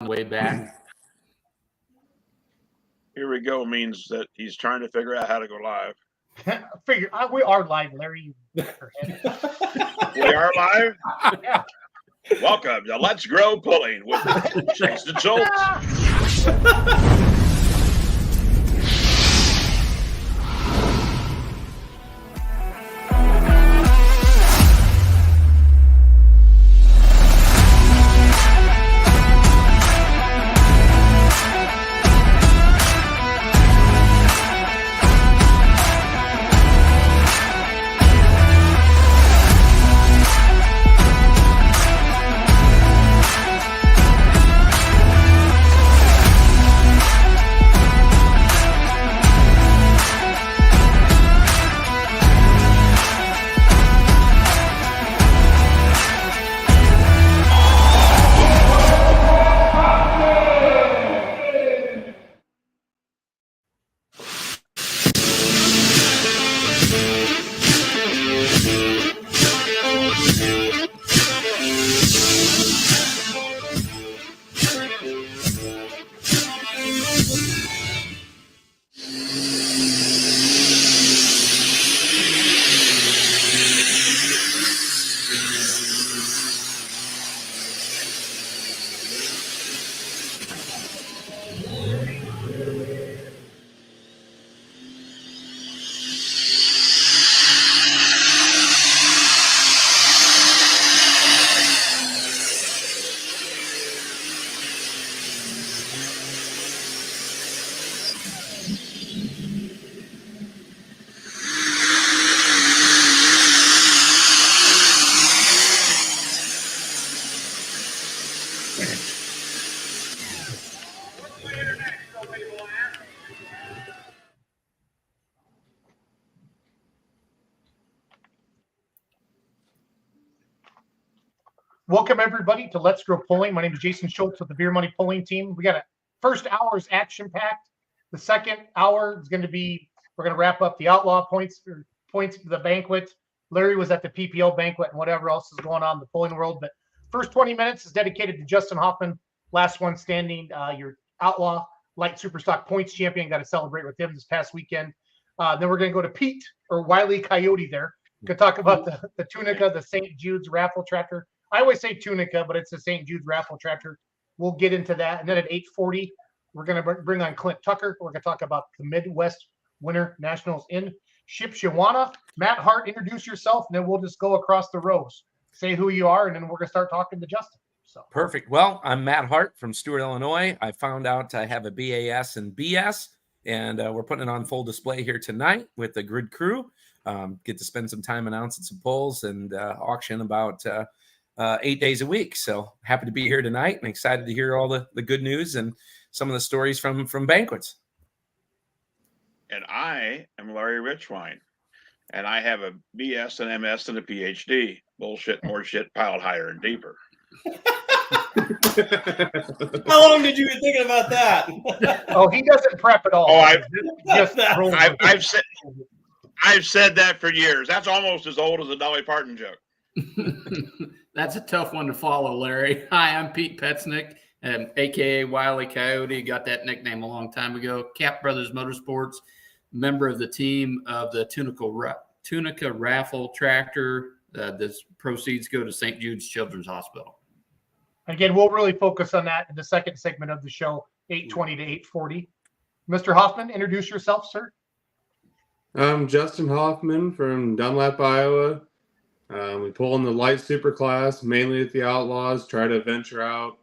the way back. Here we go means that he's trying to figure out how to go live. We are live, Larry. We are live? Yeah. Welcome to Let's Grow Pulling with Jason Schultz. Welcome, everybody, to Let's Grow Pulling. My name is Jason Schultz with the Beer Money Pulling Team. We got a first hour is action-packed. The second hour is going to be, we're going to wrap up the Outlaw points of the banquet. Larry was at the PPO banquet and whatever else is going on in the pulling world. But first 20 minutes is dedicated to Justin Hoffman, last one standing, your Outlaw Light Superstock Points champion. Got to celebrate with him this past weekend. Then we're going to go to Pete, or Wile E. Coyote there. Going to talk about the Tunica, the St. Jude's Raffle tractor. I always say Tunica, but it's the St. Jude's Raffle tractor. We'll get into that. And then at 8:40, we're going to bring on Clint Tucker. We're going to talk about the Midwest Winter Nationals in Shipshewana. Matt Hart, introduce yourself, and then we'll just go across the rows. Say who you are, and then we're going to start talking to Justin. So Perfect. Well, I'm Matt Hart from Stewart, Illinois. I found out I have a BAS and BS, and we're putting it on full display here tonight with the Grid crew. Get to spend some time announcing some polls and auction about 8 days a week. So happy to be here tonight and excited to hear all the good news and some of the stories from banquets. And I am Larry Richwine, and I have a BS, an MS, and a PhD. Bullshit, more shit, piled higher and deeper. How long did you been thinking about that? Oh, he doesn't prep at all. Oh, I've said that for years. That's almost as old as a Dolly Parton joke. That's a tough one to follow, Larry. Hi, I'm Pete Petznick, a.k.a. Wile E. Coyote. Got that nickname a long time ago. Cap Brothers Motorsports, member of the team of the Tunica Raffle tractor. This proceeds go to St. Jude's Children's Hospital. Again, we'll really focus on that in the second segment of the show, 8:20 to 8:40. Mr. Hoffman, introduce yourself, sir. I'm Justin Hoffman from Dunlap, Iowa. We pull in the light super class, mainly at the Outlaws, try to venture out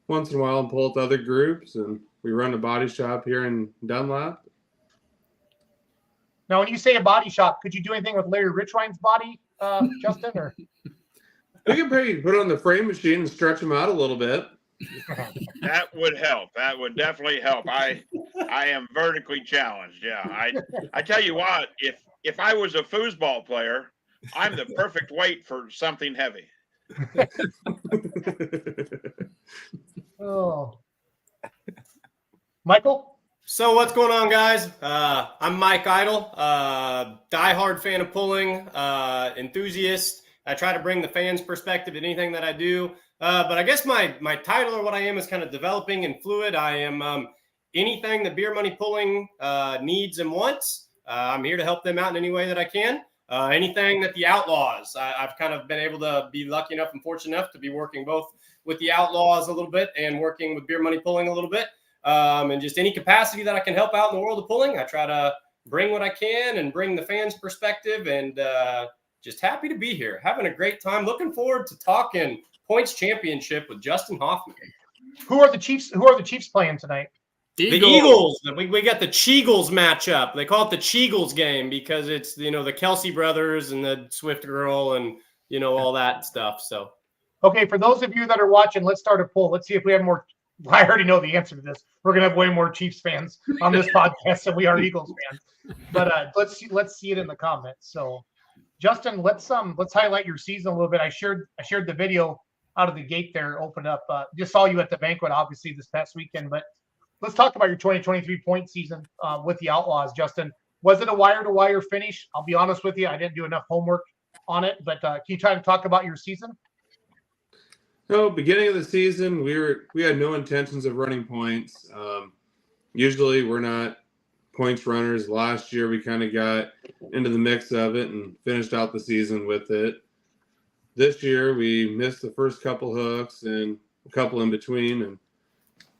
once in a while and pull with other groups, and we run a body shop here in Dunlap. Now, when you say a body shop, could you do anything with Larry Richwine's body, Justin? Or We can probably put it on the frame machine and stretch them out a little bit. That would help. That would definitely help. I am vertically challenged. Yeah. I tell you what, if I was a foosball player, I'm the perfect weight for something heavy. Oh, Michael? So what's going on, guys? I'm Mike Idle, diehard fan of pulling, enthusiast. I try to bring the fans' perspective to anything that I do. But I guess my title or what I am is kind of developing and fluid. I am anything that Beer Money Pulling needs and wants. I'm here to help them out in any way that I can. Anything that the Outlaws, I've kind of been able to be lucky enough and fortunate enough to be working both with the Outlaws a little bit and working with Beer Money Pulling a little bit. And just any capacity that I can help out in the world of pulling, I try to bring what I can and bring the fans' perspective, and just happy to be here. Having a great time. Looking forward to talking points championship with Justin Hoffman. Who are the Chiefs playing tonight? The Eagles. We got the Cheagles matchup. They call it the Cheagles game because it's, the Kelsey brothers and the Swift girl and, all that stuff. So, okay, for those of you that are watching, let's start a poll. Let's see if we have more. I already know the answer to this. We're gonna have way more Chiefs fans on this podcast than we are Eagles fans. But let's see it in the comments. So, Justin, let's highlight your season a little bit. I shared the video out of the gate there. Open up. Just saw you at the banquet, obviously this past weekend, but. Let's talk about your 2023 point season with the Outlaws, Justin. Was it a wire-to-wire finish? I'll be honest with you, I didn't do enough homework on it, but can you try to talk about your season? No, beginning of the season, we had no intentions of running points. Usually, we're not points runners. Last year, we kind of got into the mix of it and finished out the season with it. This year, we missed the first couple hooks and a couple in between, and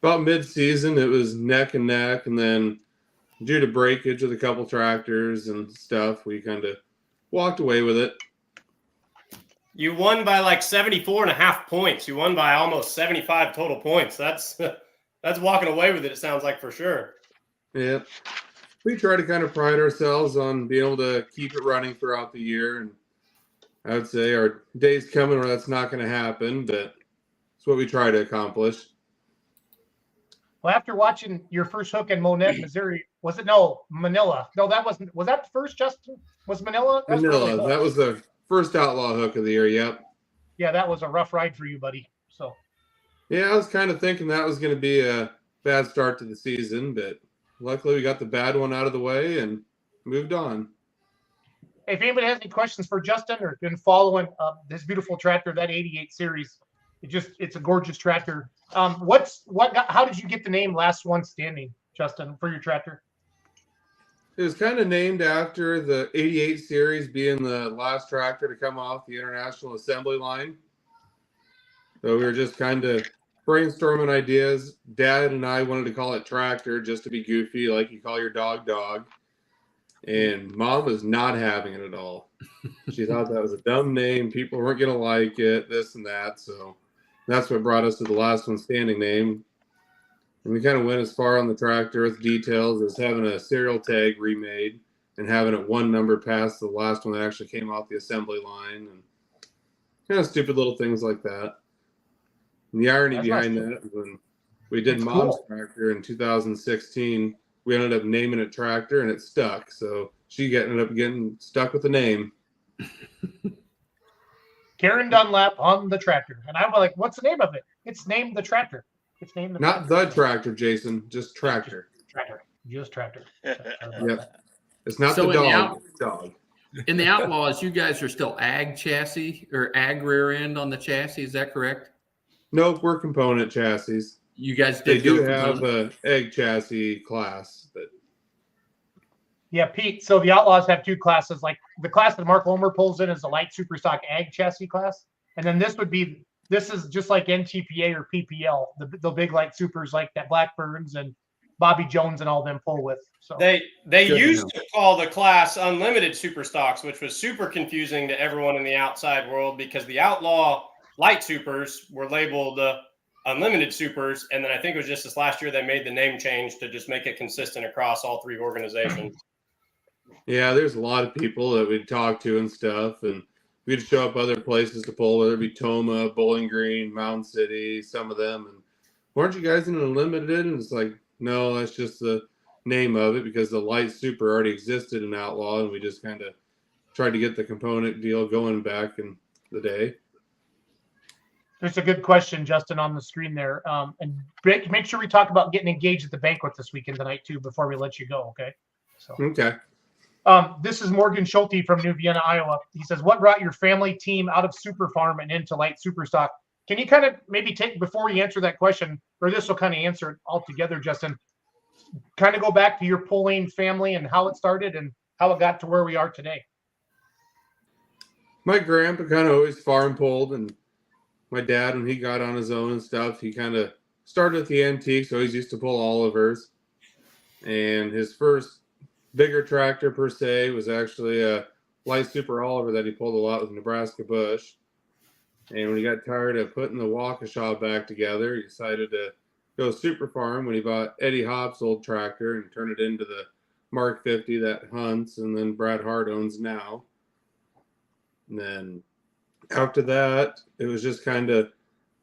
about mid-season, it was neck and neck, and then due to breakage with a couple tractors and stuff, we kind of walked away with it. You won by like 74.5 points. You won by almost 75 total points. That's walking away with it, it sounds like, for sure. Yeah. We try to kind of pride ourselves on being able to keep it running throughout the year, and I would say our day's coming where that's not going to happen, but it's what we try to accomplish. Well, after watching your first hook in Monette, Missouri, Manila? No, was that the first, Justin? Was Manila? Manila. Really that was the first Outlaw hook of the year, yep. Yeah, that was a rough ride for you, buddy. So. Yeah, I was kind of thinking that was going to be a bad start to the season, but luckily we got the bad one out of the way and moved on. If anybody has any questions for Justin or been following this beautiful tractor, that 88 series, it's a gorgeous tractor. How did you get the name Last One Standing, Justin, for your tractor? It was kind of named after the 88 series being the last tractor to come off the International Assembly line. So we were just kind of brainstorming ideas. Dad and I wanted to call it tractor just to be goofy, like you call your dog. And Mom was not having it at all. She thought that was a dumb name. People weren't going to like it, this and that. So that's what brought us to the Last One Standing name. And we kind of went as far on the tractor with details as having a serial tag remade and having it one number past the last one that actually came off the assembly line, and kind of stupid little things like that. And the irony behind that is when we did Mom's tractor in 2016, we ended up naming it tractor and it stuck. So she ended up getting stuck with the name. Karen Dunlap on the tractor. And I'm like, what's the name of it? It's named the tractor. It's named Not the tractor, Jason. Just tractor. Just tractor. Yep. It's not the dog. It's dog. In the Outlaws, you guys are still ag chassis or ag rear end on the chassis. Is that correct? Nope, we're component chassis. You guys They do have a egg chassis class, but yeah, Pete. So the Outlaws have two classes. Like the class that Mark Ulmer pulls in is the light super stock ag chassis class, and then this is just like NTPA or PPL, the big light supers like that Blackburns and Bobby Jones and all them pull with. So they used to call the class unlimited super stocks, which was super confusing to everyone in the outside world because the Outlaw light supers were labeled unlimited supers, and then I think it was just this last year they made the name change to just make it consistent across all three organizations. Yeah, there's a lot of people that we'd talk to and stuff, and we'd show up other places to pull, whether it be Toma, Bowling Green, Mountain City, some of them. And weren't you guys in Unlimited? And it's like, no, that's just the name of it because the light super already existed in Outlaw, and we just kind of tried to get the component deal going back in the day. There's a good question, Justin, on the screen there. And make sure we talk about getting engaged at the banquet this weekend tonight, too, before we let you go, okay? So. Okay. This is Morgan Schulte from New Vienna, Iowa. He says, what brought your family team out of Super Farm and into light super stock? Can you kind of maybe take, before you answer that question, or this will kind of answer it altogether, Justin, kind of go back to your pulling family and how it started and how it got to where we are today? My grandpa kind of always farm pulled, and my dad, when he got on his own and stuff, he kind of started with the antiques. Always used to pull Olivers, and his first bigger tractor per se was actually a light Super Oliver that he pulled a lot with Nebraska Bush. And when he got tired of putting the Waukesha back together, he decided to go super farm when he bought Eddie Hopp's old tractor and turned it into the Mark 50 that hunts, and then Brad Hart owns now. And then after that, it was just kind of,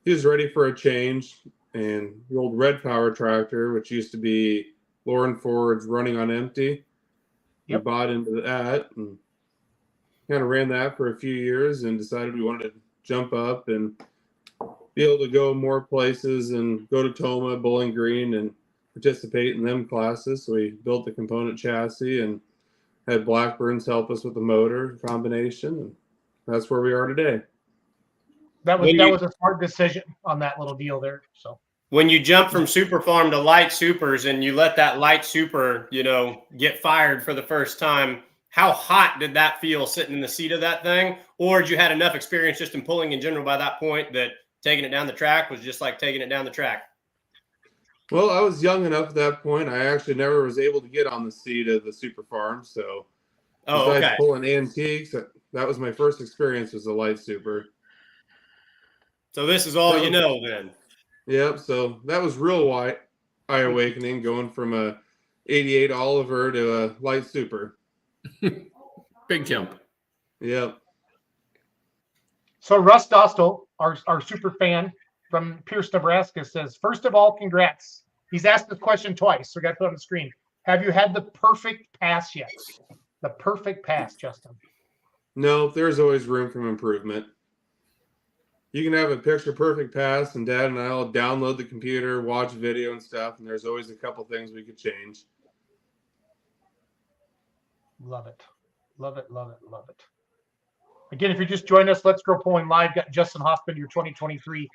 he was ready for a change. And the old Red Power tractor, which used to be Lauren Ford's running on empty, we bought into that and kind of ran that for a few years and decided we wanted to jump up and be able to go more places and go to Toma, Bowling Green, and participate in them classes. So we built the component chassis and had Blackburns help us with the motor combination, and that's where we are today. That was a smart decision on that little deal there. So when you jump from Super Farm to Light Supers and you let that Light Super, get fired for the first time, how hot did that feel sitting in the seat of that thing? Or had you had enough experience just in pulling in general by that point that taking it down the track was just like taking it down the track? Well, I was young enough at that point. I actually never was able to get on the seat of the Super Farm. So besides pulling antiques, that was my first experience as a Light Super. So this is all you know then. Yep. So that was real eye awakening, going from a 88 Oliver to a Light Super. Big jump. Yep. So Russ Dostal, our super fan from Pierce, Nebraska, says, first of all, congrats. He's asked this question twice, so we got to put it on the screen. Have you had the perfect pass yet? The perfect pass, Justin. No, there's always room for improvement. You can have a picture perfect pass, and Dad and I will download the computer, watch video and stuff, and there's always a couple things we could change. Love it. Love it, love it, love it. Again, if you're just joining us, Let's Grow Pulling Live. Got Justin Hoffman, your 2023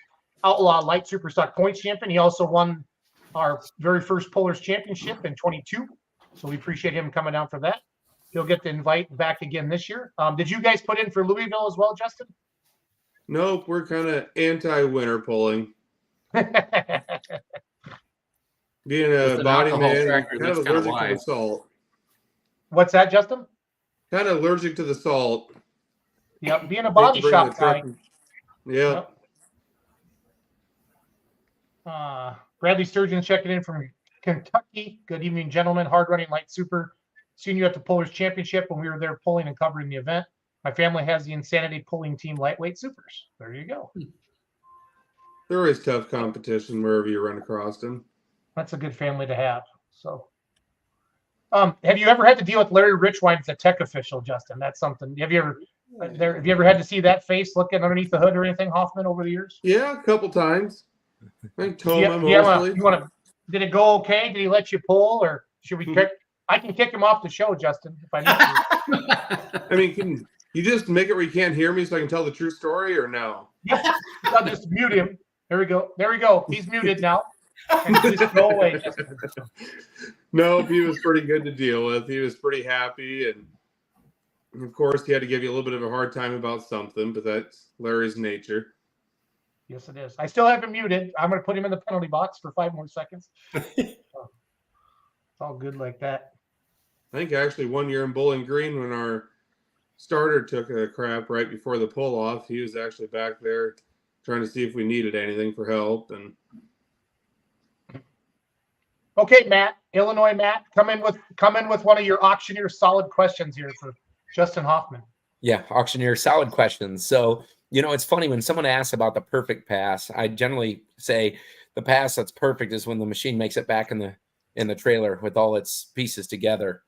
Outlaw Light Superstock Points Champion. He also won our very first Pullers Championship in 22. So we appreciate him coming down for that. He'll get the invite back again this year. Did you guys put in for Louisville as well, Justin? Nope, we're kind of anti-winter pulling. Being a body man, kind of allergic to the salt. What's that, Justin? Kind of allergic to the salt. Yep, being a body shop guy. Yep. Bradley Sturgeon checking in from Kentucky. Good evening, gentlemen. Hard running Light Super. Seen you at the Pullers Championship when we were there pulling and covering the event. My family has the Insanity Pulling Team Lightweight Supers. There you go. There is tough competition wherever you run across them. That's a good family to have. So, have you ever had to deal with Larry Richwine as a tech official, Justin? That's something. Have you ever had to see that face looking underneath the hood or anything, Hoffman, over the years? Yeah, a couple times. I think Toma mostly. Did it go okay? Did he let you pull, or should we kick? I can kick him off the show, Justin, if I need to. I mean, can you just make it where you can't hear me so I can tell the true story, or no? Yep. I'll just mute him. There we go. There we go. He's muted now. And just go away, Justin. No, he was pretty good to deal with. He was pretty happy, and of course, he had to give you a little bit of a hard time about something, but that's Larry's nature. Yes, it is. I still have him muted. I'm going to put him in the penalty box for 5 more seconds. It's all good like that. I think actually 1 year in Bowling Green, when our starter took a crap right before the pull off, he was actually back there trying to see if we needed anything for help. And okay, Matt, Illinois Matt, come in with one of your auctioneer solid questions here for Justin Hoffman. Yeah, auctioneer solid questions. So, it's funny when someone asks about the perfect pass, I generally say the pass that's perfect is when the machine makes it back in the trailer with all its pieces together.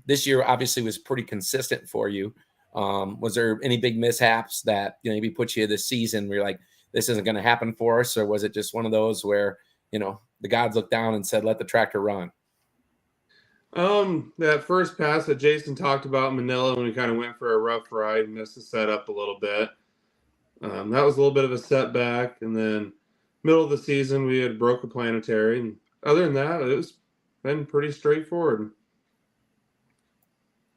This year obviously was pretty consistent for you. Was there any big mishaps that maybe put you this season where you're like, this isn't going to happen for us? Or was it just one of those where, the gods looked down and said, let the tractor run? That first pass that Jason talked about in Manila, when we kind of went for a rough ride, missed the setup a little bit. That was a little bit of a setback. And then middle of the season, we had broke a planetary. And other than that, it's been pretty straightforward.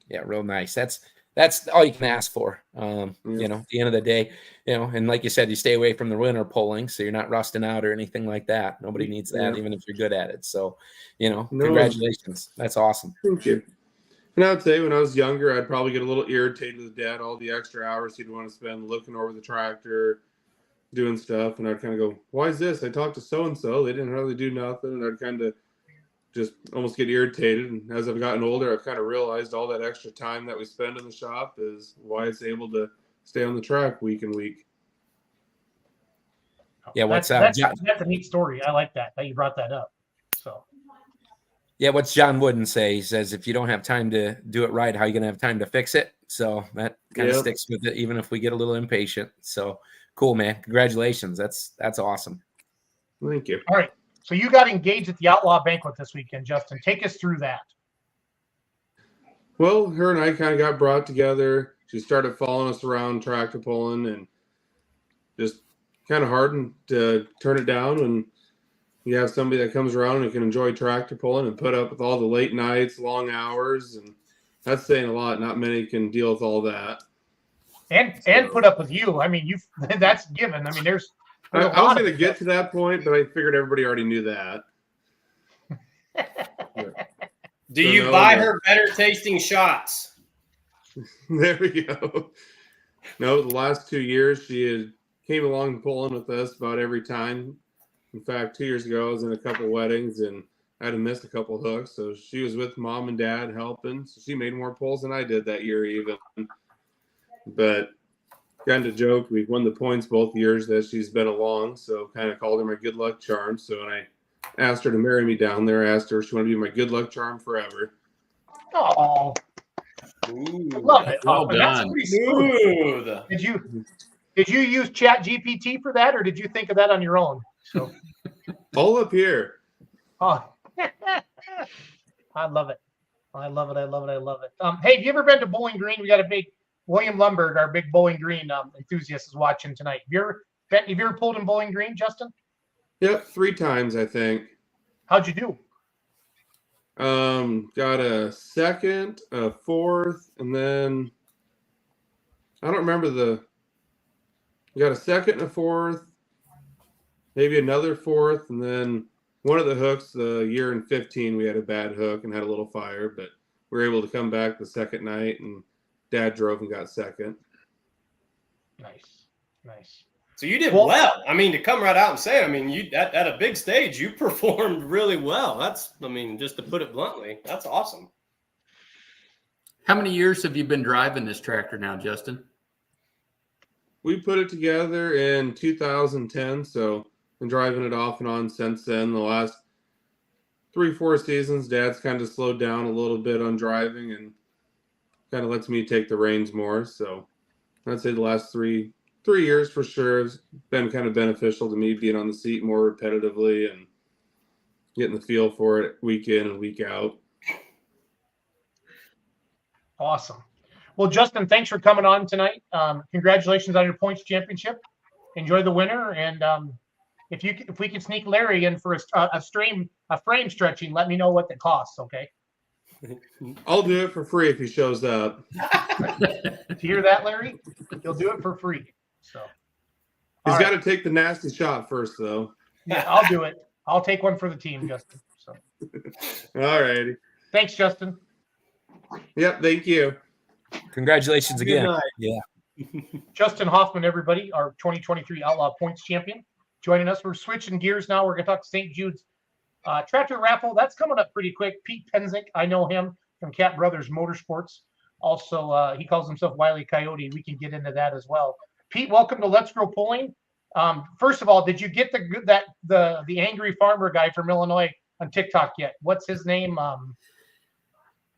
Yeah, real nice. That's all you can ask for. You know, at the end of the day, you know, and like you said, you stay away from the winter pulling, so you're not rusting out or anything like that. Nobody needs that, even if you're good at it. So, you know, congratulations. That's awesome. Thank you. And I would say when I was younger, I'd probably get a little irritated with Dad, all the extra hours he'd want to spend looking over the tractor, doing stuff. And I'd kind of go, why is this? I talked to so-and-so. They didn't really do nothing. And I'd kind of just almost get irritated. And as I've gotten older, I've kind of realized all that extra time that we spend in the shop is why it's able to stay on the track week and week. Yeah, that's a neat story. I like that you brought that up. So. Yeah, what's John Wooden say? He says, if you don't have time to do it right, how are you going to have time to fix it? So that kind of sticks with it, even if we get a little impatient. So cool, man. Congratulations. That's awesome. Thank you. All right. So you got engaged at the Outlaw banquet this weekend, Justin. Take us through that. Well, her and I kind of got brought together. She started following us around tractor pulling and just kind of hard to turn it down when you have somebody that comes around and can enjoy tractor pulling and put up with all the late nights, long hours, and that's saying a lot. Not many can deal with all that. And put up with you. I mean, that's given. I mean, there's I was going to get to that point, but I figured everybody already knew that. Do you buy her better tasting shots? There we go. No, the last 2 years she came along pulling with us about every time. In fact, 2 years ago I was in a couple weddings and I had missed a couple hooks, so she was with Mom and Dad helping. So she made more pulls than I did that year even. But kind of joke, we've won the points both years that she's been along, so kind of called her my good luck charm. So when I asked her to marry me down there, I asked her if she wanted to be my good luck charm forever. Oh, love it. Well done. That's pretty smooth. Did you use Chat GPT for that, or did you think of that on your own? So all up here. Oh, I love it. I love it. I love it. I love it. Hey, have you ever been to Bowling Green? We got a big William Lumberg, our big Bowling Green enthusiast, is watching tonight. Have you ever pulled in Bowling Green, Justin? Yep, 3 times I think. How'd you do? Got a second, a fourth, and then I don't remember got a second and a fourth, maybe another fourth, and then one of the hooks, the year in 15, we had a bad hook and had a little fire, but we were able to come back the second night, and Dad drove and got second. Nice. So you did well. I mean, to come right out and say, I mean, you at a big stage, you performed really well. Just to put it bluntly, that's awesome. How many years have you been driving this tractor now, Justin? We put it together in 2010, so been driving it off and on since then. The last 3-4 seasons, Dad's kind of slowed down a little bit on driving and kind of lets me take the reins more. So I'd say the last 3 years for sure has been kind of beneficial to me, being on the seat more repetitively and getting the feel for it week in and week out. Awesome. Well, Justin, thanks for coming on tonight. Congratulations on your points championship. Enjoy the winter, and if we can sneak Larry in for a frame stretching, let me know what the costs. Okay. I'll do it for free if he shows up. Did you hear that, Larry? He'll do it for free. So he's got to take the nasty shot first, though. Yeah, I'll do it. I'll take one for the team, Justin. So. All righty. Thanks, Justin. Yep. Thank you. Congratulations again. Yeah. Justin Hoffman, everybody, our 2023 Outlaw Points champion, joining us. We're switching gears now. We're going to talk St. Jude's tractor raffle. That's coming up pretty quick. Pete Penzick, I know him from Cat Brothers Motorsports. Also, he calls himself Wile E. Coyote. We can get into that as well. Pete, welcome to Let's Grow Pulling. First of all, did you get the angry farmer guy from Illinois on TikTok yet? What's his name?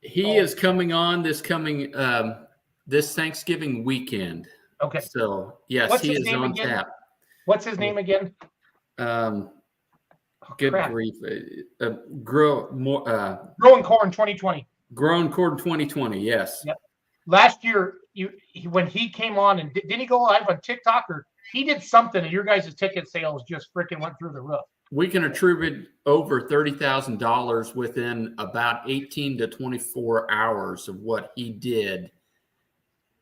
He is coming on this Thanksgiving weekend. Okay. So yes, What's he his is name on again? tap. What's his name again? Good crap. grief. Growing Corn 2020. Grown Corn 2020. Yes. Yep. Last year, when he came on, and didn't he go live on TikTok, or he did something, and your guys' ticket sales just freaking went through the roof. We can attribute over $30,000 within about 18 to 24 hours of what he did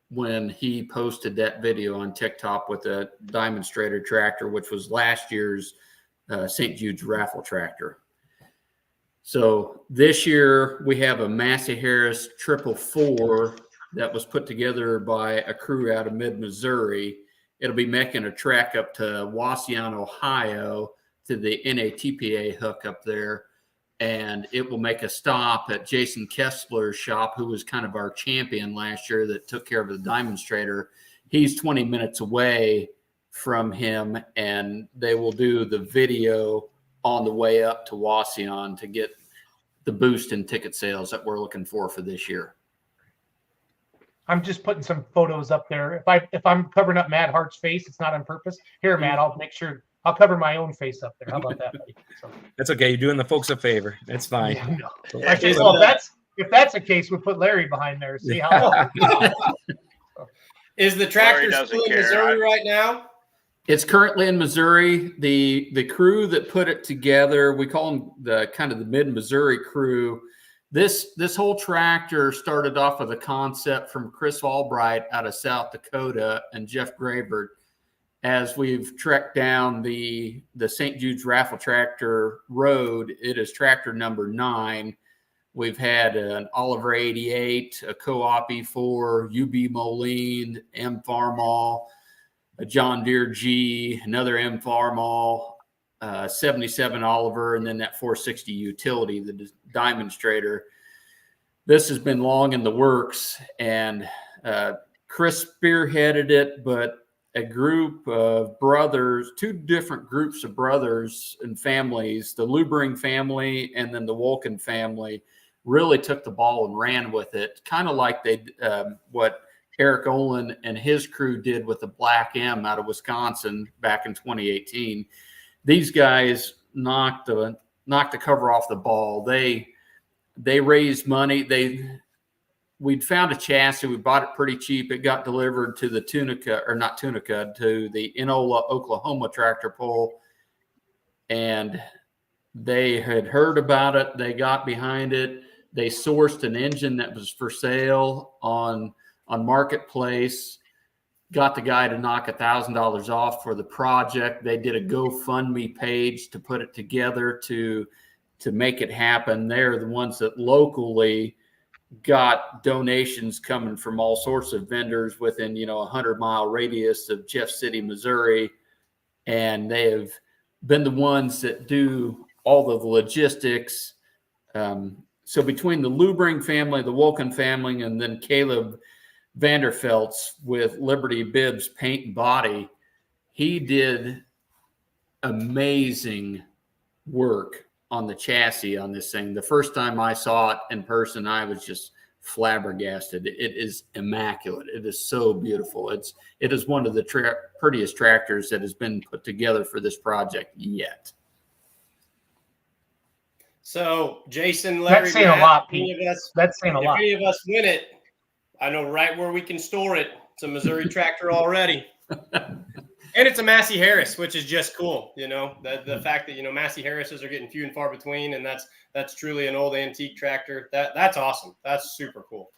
when he posted that video on TikTok with a demonstrator tractor, which was last year's St. Jude's raffle tractor. So this year we have a Massey Harris 444 that was put together by a crew out of mid-Missouri. It'll be making a trek up to Wauseon, Ohio, to the NATPA hook up there. And it will make a stop at Jason Kessler's shop, who was kind of our champion last year that took care of the demonstrator. He's 20 minutes away from him, and they will do the video on the way up to Wauseon to get the boost in ticket sales that we're looking for this year. I'm just putting some photos up there. If I'm covering up Matt Hart's face, it's not on purpose. Here, Matt, I'll make sure I'll cover my own face up there. How about that, buddy? So, That's okay. You're doing the folks a favor. It's fine. yeah, no. I said, well, if that's the case, we'll put Larry behind there. See how. Is the tractor still in Missouri right now? It's currently in Missouri. The crew that put it together, we call them the kind of the mid-Missouri crew. This whole tractor started off with a concept from Chris Albright out of South Dakota and Jeff Gravert. As we've trekked down the St. Jude's Raffle Tractor Road, it is tractor number 9. We've had an Oliver 88, a Co-op E4, UB Moline, M Farmall, a John Deere G, another M Farmall, 77 Oliver, and then that 460 utility, the demonstrator. This has been long in the works, and Chris spearheaded it, but a group of brothers, 2 different groups of brothers and families, the Lubring family and then the Wolken family, really took the ball and ran with it, kind of like they what Eric Olin and his crew did with the Black M out of Wisconsin back in 2018. These guys knocked the cover off the ball. They raised money. We'd found a chassis. We bought it pretty cheap. It got delivered to the to the Enola, Oklahoma tractor pull. And they had heard about it. They got behind it. They sourced an engine that was for sale on Marketplace, got the guy to knock $1,000 off for the project. They did a GoFundMe page to put it together to make it happen. They're the ones that locally got donations coming from all sorts of vendors within, 100-mile radius of Jeff City, Missouri. And they have been the ones that do all of the logistics. So between the Lubring family, the Wolken family, and then Caleb Vanderfelt's with Liberty Bibs Paint and Body, he did amazing work on the chassis on this thing. The first time I saw it in person, I was just flabbergasted. It is immaculate. It is so beautiful. It is one of the prettiest tractors that has been put together for this project yet. So Jason, Larry, That's saying Matt, a lot, any Pete. of us, That's saying a lot. if any of us win it, I know right where we can store it. It's a Missouri tractor already. And it's a Massey Harris, which is just cool. The fact that, Massey Harrises are getting few and far between, and that's truly an old antique tractor. That's awesome. That's super cool.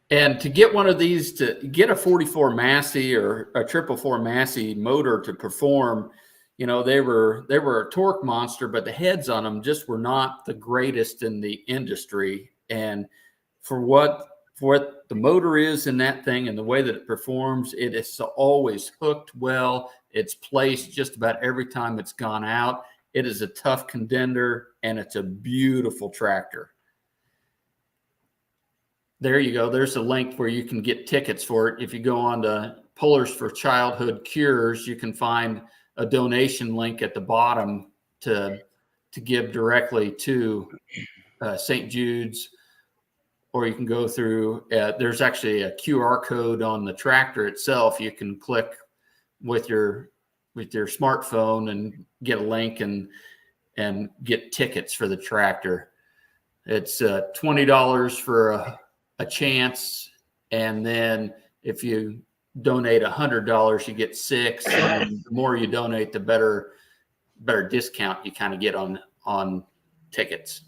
And to get one of these, to get a 44 Massey or a 444 Massey motor to perform, they were a torque monster, but the heads on them just were not the greatest in the industry. And for what the motor is in that thing and the way that it performs, it is always hooked well. It's placed just about every time it's gone out. It is a tough contender, and it's a beautiful tractor. There you go. There's a link where you can get tickets for it. If you go on to Pullers for Childhood Cures, you can find a donation link at the bottom to give directly to St. Jude's, or you can go through. There's actually a QR code on the tractor itself. You can click with your smartphone and get a link and get tickets for the tractor. It's $20 for a chance, and then if you donate $100, you get 6. And the more you donate, the better discount you kind of get on tickets.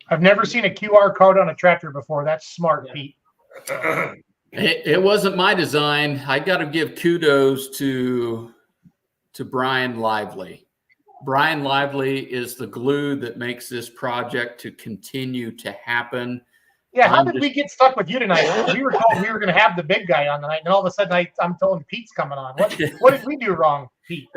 I've never seen a QR code on a tractor before. That's smart, Pete. It wasn't my design. I got to give kudos to Brian Lively. Brian Lively is the glue that makes this project to continue to happen. Yeah, how did we get stuck with you tonight? We were told we were going to have the big guy on tonight, and all of a sudden I'm told Pete's coming on. What did we do wrong, Pete?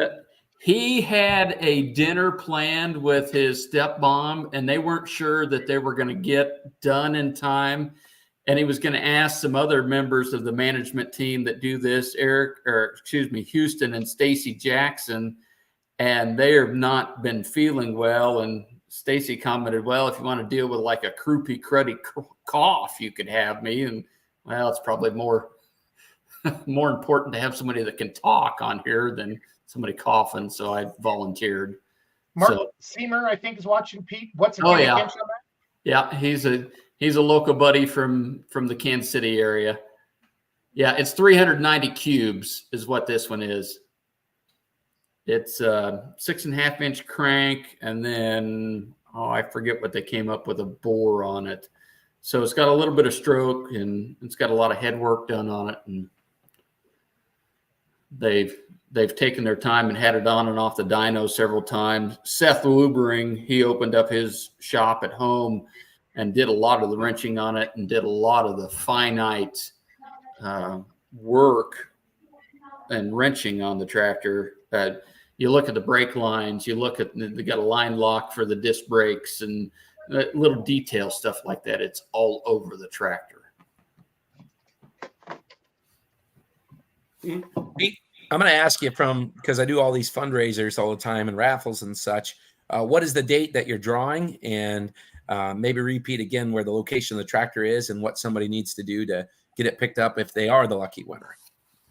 He had a dinner planned with his stepmom, and they weren't sure that they were going to get done in time. And he was going to ask some other members of the management team that do this, Houston and Stacy Jackson, and they have not been feeling well. And Stacy commented, well, if you want to deal with like a croupy, cruddy cough, you could have me. And well, it's probably more important to have somebody that can talk on here than somebody coughing. So I volunteered. Mark Seamer, I think, is watching Pete. What's the yeah. on that? Yeah, he's a local buddy from the Kansas City area. Yeah, it's 390 cubes is what this one is. It's a 6.5-inch crank, and then I forget what they came up with, a bore on it. So it's got a little bit of stroke, and it's got a lot of head work done on it, and they've taken their time and had it on and off the dyno several times. Seth Lubering, he opened up his shop at home and did a lot of the wrenching on it and did a lot of the finite work and wrenching on the tractor. You look at the brake lines, you look at, they got a line lock for the disc brakes and little detail stuff like that. It's all over the tractor. Pete, I'm going to ask you because I do all these fundraisers all the time and raffles and such. What is the date that you're drawing? And maybe repeat again where the location of the tractor is and what somebody needs to do to get it picked up if they are the lucky winner.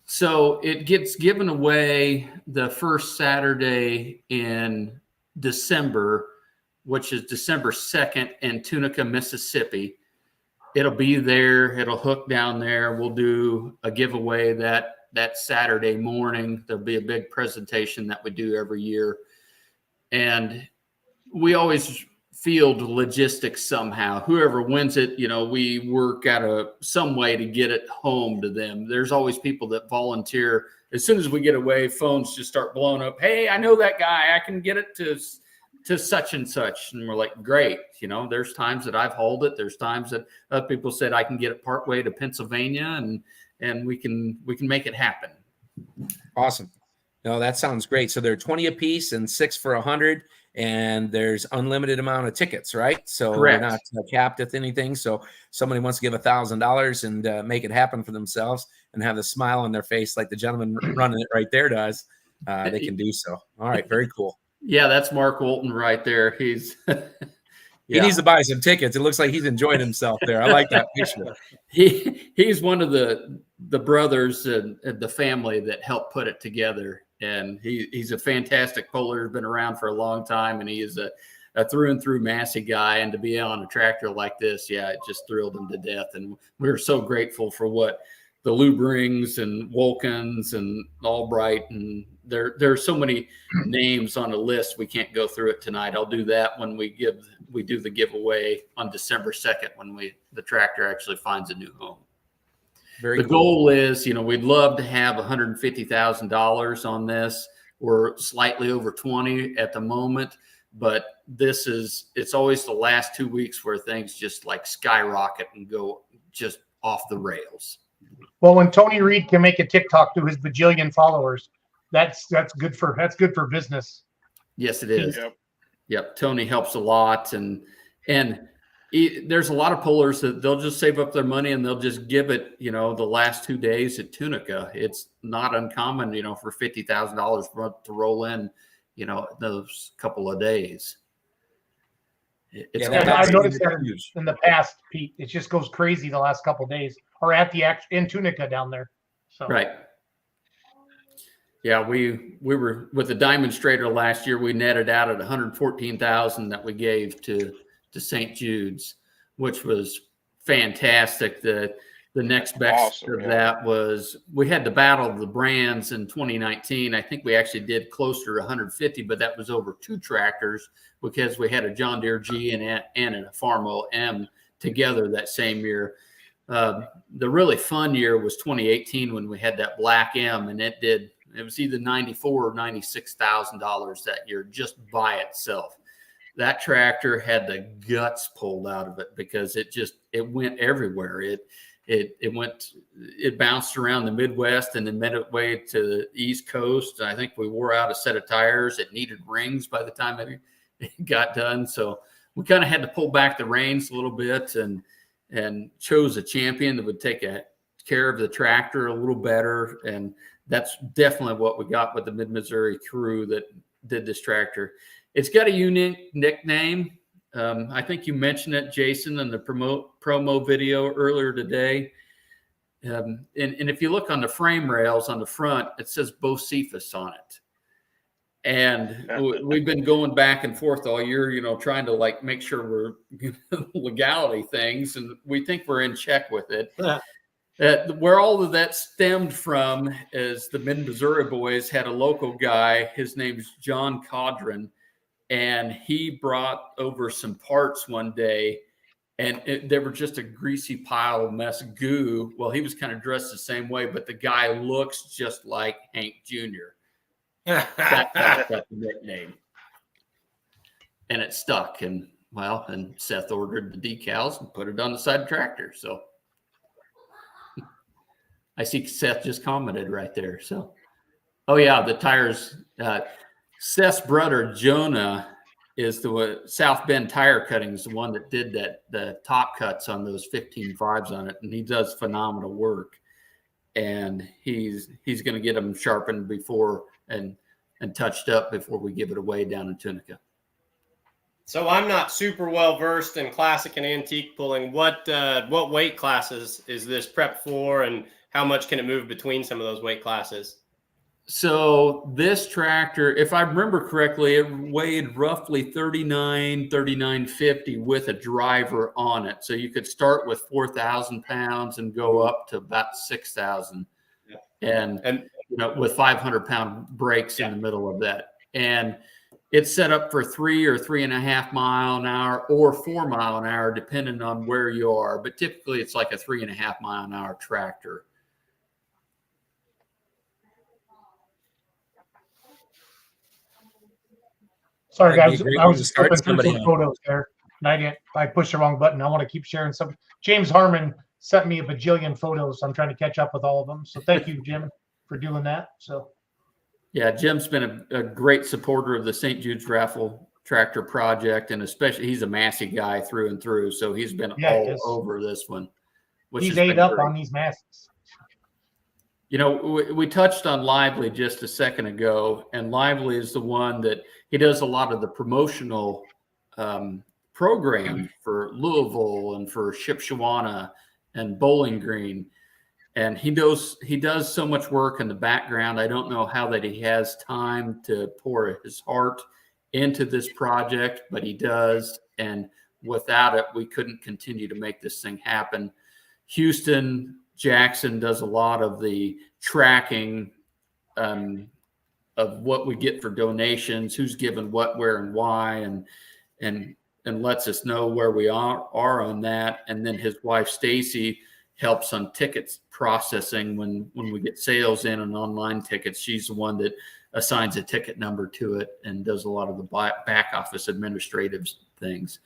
So it gets given away the first Saturday in December, which is December 2nd in Tunica, Mississippi. It'll be there. It'll hook down there. We'll do a giveaway that Saturday morning. There'll be a big presentation that we do every year. And we always field logistics somehow. Whoever wins it, we work out some way to get it home to them. There's always people that volunteer. As soon as we get away, phones just start blowing up. Hey, I know that guy. I can get it to such and such. And we're like, great. There's times that I've hauled it. There's times that other people said I can get it partway to Pennsylvania and we can make it happen. Awesome. No, that sounds great. So they're 20 a piece and 6 for 100. And there's unlimited amount of tickets, right? So Correct. We're not capped at anything. So somebody wants to give $1,000 and make it happen for themselves and have a smile on their face like the gentleman running it right there does, they can do so. All right, very cool. Yeah, that's Mark Walton right there. He's he needs to buy some tickets. It looks like he's enjoying himself there. I like that picture. He's one of the brothers and the family that helped put it together. And he's a fantastic puller, been around for a long time, and he is a through and through Massey guy. And to be on a tractor like this, it just thrilled him to death. And we're so grateful for what the Luberings and Wolkins and Albright, and there are so many names on the list. We can't go through it tonight. I'll do that when we do the giveaway on December 2nd when the tractor actually finds a new home. The goal is, we'd love to have $150,000 on this. We're slightly over 20 at the moment, but it's always the last 2 weeks where things just like skyrocket and go just off the rails. Well, when Tony Reed can make a TikTok to his bajillion followers, that's good for business. Yes, it is. Yep. Tony helps a lot, and there's a lot of pullers that they'll just save up their money and they'll just give it, the last 2 days at Tunica. It's not uncommon, for $50,000 to roll in, those couple of days. I've noticed that in the past, Pete. It just goes crazy the last couple of days, or in Tunica down there. So. Right. Yeah, we were with the demonstrator last year. We netted out at $114,000 that we gave to St. Jude's, which was fantastic. The next best Awesome, of yeah. that was we had the Battle of the Brands in 2019. I think we actually did closer to 150, but that was over 2 tractors because we had a John Deere G and a Farmo M together that same year. The really fun year was 2018 when we had that Black M, and it was either $94,000 or $96,000 that year just by itself. That tractor had the guts pulled out of it because it went everywhere. It bounced around the Midwest and then made its way to the East Coast. I think we wore out a set of tires. It needed rings by the time it got done. So we kind of had to pull back the reins a little bit and chose a champion that would take care of the tractor a little better. And that's definitely what we got with the Mid-Missouri crew that did this tractor. It's got a unique nickname. I think you mentioned it, Jason, in the promo video earlier today. And if you look on the frame rails on the front, it says Bocephus on it. And we've been going back and forth all year, trying to make sure we're legality things, and we think we're in check with it. Where all of that stemmed from is the Mid-Missouri boys had a local guy. His name's John Codron, and he brought over some parts one day, and they were just a greasy pile of mess goo. Well, he was kind of dressed the same way, but the guy looks just like Hank Jr. That's how the nickname. And it stuck. And Seth ordered the decals and put it on the side of the tractor. So I see Seth just commented right there. So, oh yeah, the tires. Seth's brother Jonah is the South Bend Tire Cutting is the one that did the top cuts on those 15.5s on it, and he does phenomenal work. And he's going to get them sharpened before and touched up before we give it away down in Tunica. So I'm not super well versed in classic and antique pulling. What weight classes is this prep for, and how much can it move between some of those weight classes? So this tractor, if I remember correctly, it weighed roughly 3950 with a driver on it. So you could start with 4,000 pounds and go up to about 6,000, and with 500-pound brakes in the middle of that. And it's set up for 3 or 3.5 mile an hour or 4 mile an hour, depending on where you are. But typically it's like a 3.5 mile an hour tractor. Sorry, guys. I was start flipping through somebody some out. photos there, and I pushed the wrong button. I want to keep sharing some. James Harmon sent me a bajillion photos, so I'm trying to catch up with all of them. So thank you, Jim, for doing that. So, yeah, Jim's been a great supporter of the St. Jude's Raffle tractor project, and especially he's a Massey guy through and through, so he's been all over this one. He's ate up on these Masses. We touched on Lively just a second ago, and Lively is the one that he does a lot of the promotional program for Louisville and for Shipshewana and Bowling Green. And he does so much work in the background. I don't know how that he has time to pour his heart into this project, but he does. And without it, we couldn't continue to make this thing happen. Houston Jackson does a lot of the tracking of what we get for donations, who's given what, where, and why, and lets us know where we are on that. And then his wife Stacy helps on tickets processing when we get sales in and online tickets. She's the one that assigns a ticket number to it and does a lot of the back office administrative things.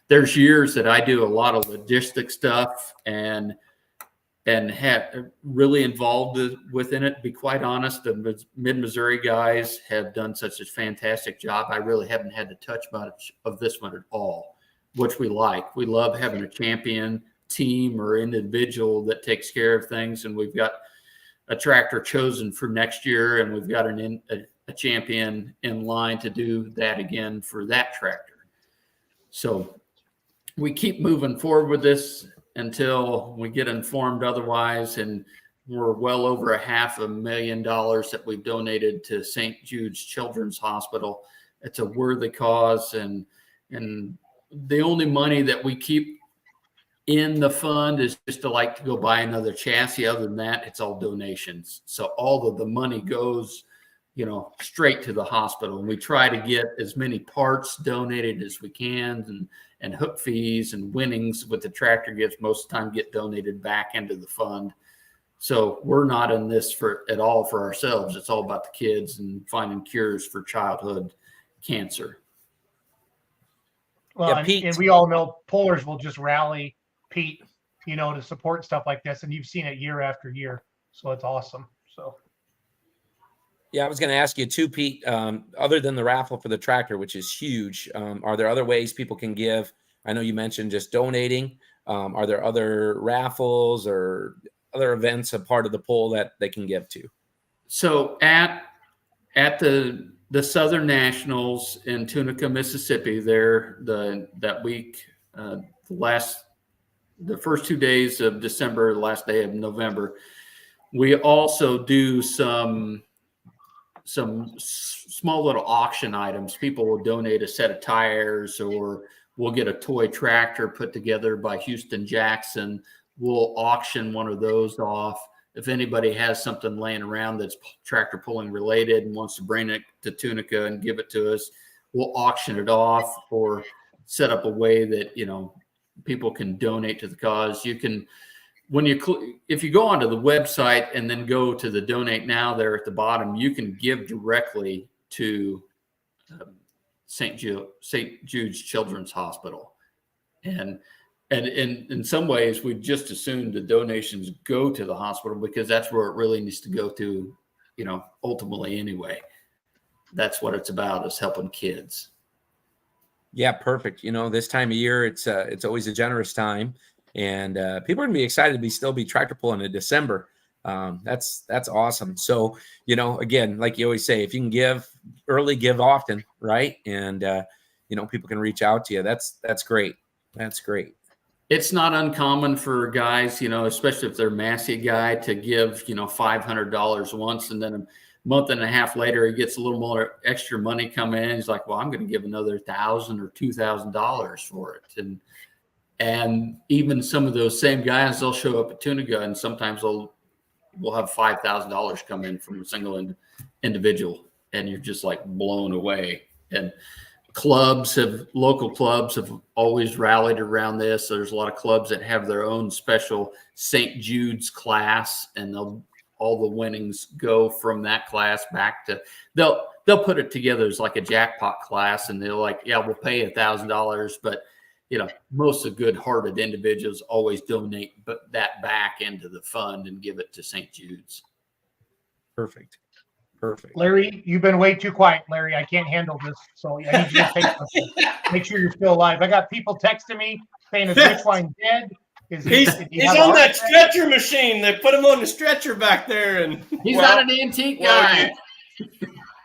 There's years that I do a lot of logistic stuff and have really involved within it. To be quite honest, the Mid-Missouri guys have done such a fantastic job. I really haven't had to touch much of this one at all, which we like. We love having a champion team or individual that takes care of things, and we've got a tractor chosen for next year, and we've got a champion in line to do that again for that tractor. So we keep moving forward with this until we get informed otherwise, and we're well over $500,000 that we've donated to St. Jude's Children's Hospital. It's a worthy cause, and the only money that we keep in the fund is just to like to go buy another chassis. Other than that, it's all donations. So all of the money goes, straight to the hospital. And we try to get as many parts donated as we can, and hook fees and winnings with the tractor gifts most of the time get donated back into the fund. So we're not in this at all for ourselves. It's all about the kids and finding cures for childhood cancer. Well, and we all know pullers will just rally Pete, to support stuff like this. And you've seen it year after year. So it's awesome. So. Yeah, I was going to ask you too, Pete, other than the raffle for the tractor, which is huge, are there other ways people can give? I know you mentioned just donating. Are there other raffles or other events a part of the poll that they can give to? So at the Southern Nationals in Tunica, Mississippi, that week, the first 2 days of December, the last day of November, we also do some small little auction items. People will donate a set of tires, or we'll get a toy tractor put together by Houston Jackson. We'll auction one of those off. If anybody has something laying around that's tractor pulling related and wants to bring it to Tunica and give it to us, we'll auction it off or set up a way that, people can donate to the cause. You can, if you go onto the website and then go to the donate now there at the bottom, you can give directly to St. Jude's Children's Hospital. And in some ways, we just assumed the donations go to the hospital because that's where it really needs to go to, ultimately anyway. That's what it's about, is helping kids. Yeah, perfect. This time of year, it's always a generous time, and people are going to be excited to still be tractor pulling in December. That's awesome. So, again, like you always say, if you can give early, give often, right? And, people can reach out to you. That's great. That's great. It's not uncommon for guys, especially if they're a Massey guy, to give, $500 once, and then a month and a half later, he gets a little more extra money coming in. He's like, well, I'm going to give another $1,000 or $2,000 for it. And even some of those same guys, they'll show up at Tunica, and sometimes we'll have $5,000 come in from a single individual, and you're just like blown away. And local clubs have always rallied around this. There's a lot of clubs that have their own special St. Jude's class, and all the winnings go from that class back to, they'll put it together as like a jackpot class, and they're like, yeah, we'll pay $1,000, but most of the good-hearted individuals always donate that back into the fund and give it to St. Jude's. Perfect. Larry, you've been way too quiet, Larry. I can't handle this. So I need you to take something. Make sure you're still alive. I got people texting me saying, is Richline dead? He's on that stretcher machine. They put him on the stretcher back there. And he's not an antique guy.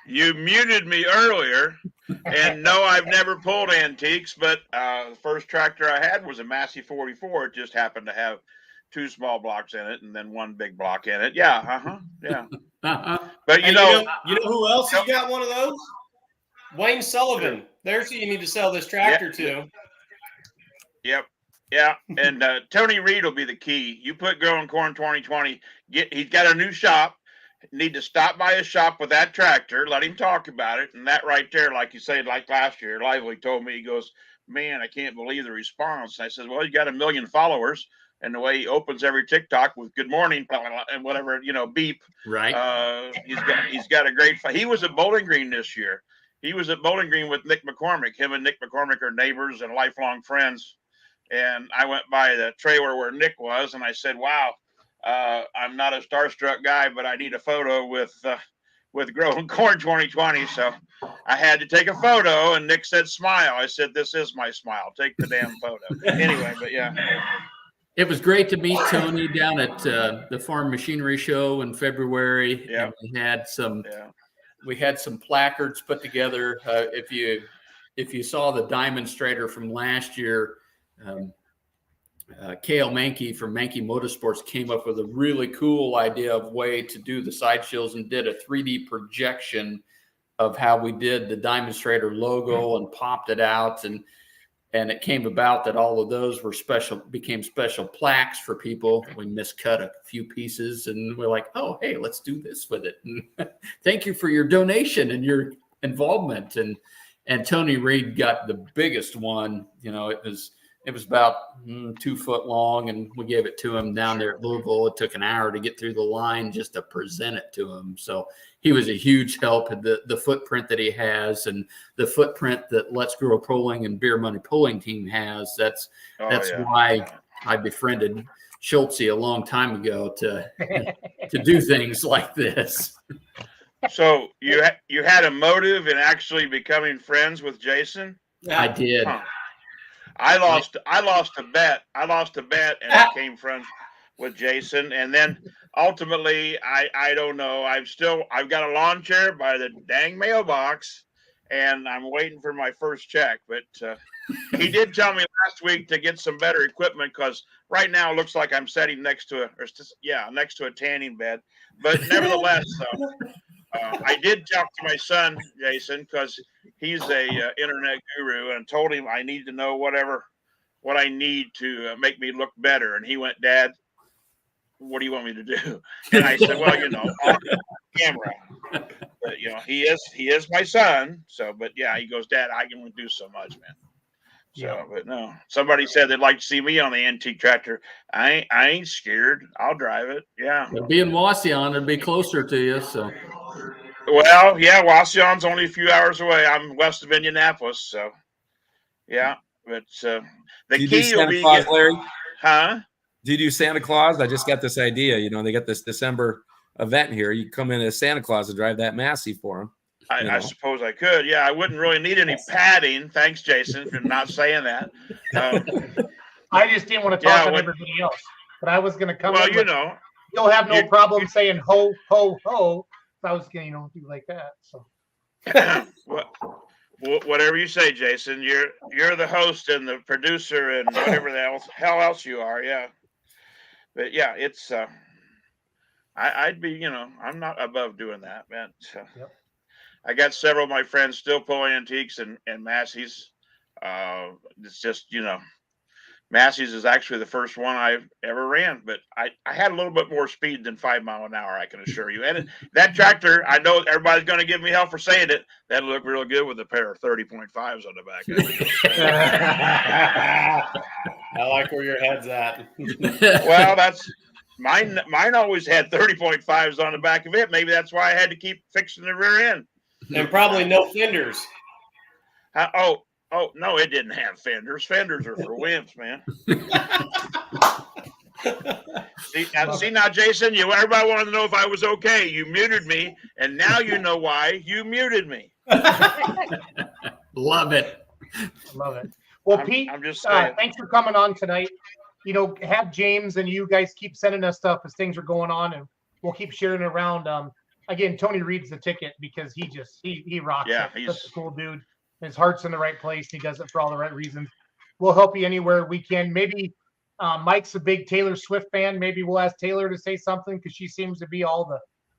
You muted me earlier. And no, I've never pulled antiques, but the first tractor I had was a Massey 44. It just happened to have 2 small blocks in it and then 1 big block in it. Yeah. Yeah. But you know who else has got one of those? Wayne Sullivan. There's who you need to sell this tractor to. Yep. Yeah. And Tony Reed will be the key. You put Growing Corn 2020. He's got a new shop. Need to stop by his shop with that tractor. Let him talk about it. And that right there, like you said, like last year, Lively told me, he goes, man, I can't believe the response. And I said, well, you got 1 million followers. And the way he opens every TikTok with good morning, blah, blah, blah, and whatever, beep. Right. He's got a great fight. He was at Bowling Green this year. He was at Bowling Green with Nick McCormick. Him and Nick McCormick are neighbors and lifelong friends. And I went by the trailer where Nick was, and I said, wow, I'm not a starstruck guy, but I need a photo with Growing Corn 2020. So I had to take a photo, and Nick said, smile. I said, this is my smile. Take the damn photo. Anyway, but yeah. It was great to meet Tony down at the Farm Machinery Show in February. Yeah. We had some placards put together. If you saw the demonstrator from last year, Cale Mankey from Mankey Motorsports came up with a really cool idea of way to do the side shields and did a 3D projection of how we did the demonstrator logo and popped it out. And it came about that all of those became special plaques for people. We miscut a few pieces and we're like, oh, hey, let's do this with it. And thank you for your donation and your involvement. And Tony Reed got the biggest one. You know, it was about 2 foot long, and we gave it to him down there at Louisville. It took an hour to get through the line just to present it to him. So he was a huge help. The footprint that he has and the footprint that Let's Grow Pulling and Beer Money Pulling Team has, that's why I befriended Schultze a long time ago to do things like this. So you had a motive in actually becoming friends with Jason? I did. Huh. I lost a bet. And became friends with Jason. And then ultimately, I don't know. I've got a lawn chair by the dang mailbox, and I'm waiting for my first check. But he did tell me last week to get some better equipment, because right now it looks like I'm sitting next to a tanning bed. But nevertheless, I did talk to my son, Jason, because he's a internet guru, and told him I need to know what I need to make me look better. And he went, Dad, what do you want me to do? And I said, well, on camera. But, he is my son. So, but yeah, he goes, Dad, I can only do so much, man. So, yeah. But no, somebody said they'd like to see me on the antique tractor. I ain't scared. I'll drive it. Yeah. Being Wasion, it'd be closer to you. So. Well, yeah, Wasion's only a few hours away. I'm west of Indianapolis, so yeah. But the key will be, Larry? Huh? Do you do Santa Claus? I just got this idea. They got this December event here. You come in as Santa Claus and drive that Massey for him. I suppose I could. Yeah, I wouldn't really need any padding. Thanks, Jason, for not saying that. I just didn't want to talk on everybody else, but I was going to come. Well, you'll have no problem saying ho ho ho. I was going to do like that. So whatever you say, Jason. You're the host and the producer and whatever the hell else you are. Yeah, but yeah, it's I'd be I'm not above doing that, man. So, yep. I got several of my friends still pulling antiques and Massey's. It's just Massey's is actually the first one I've ever ran, but I had a little bit more speed than 5 miles an hour, I can assure you. And that tractor, I know everybody's going to give me hell for saying it, that'll look real good with a pair of 30.5s on the back of it. I like where your head's at. Well, that's mine always had 30.5s on the back of it. Maybe that's why I had to keep fixing the rear end. And probably no fenders. Oh, no, it didn't have fenders. Fenders are for wimps, man. See now, Jason, everybody wanted to know if I was okay. You muted me, and now you know why you muted me. Love it. Love it. Well, Pete, I'm just saying. Thanks for coming on tonight. Have James and you guys keep sending us stuff as things are going on, and we'll keep sharing it around. Again, Tony Reed's the ticket because he rocks. Yeah, he's such a cool dude. His heart's in the right place. He does it for all the right reasons. We'll help you anywhere we can. Maybe Mike's a big Taylor Swift fan. Maybe we'll ask Taylor to say something because she seems to be all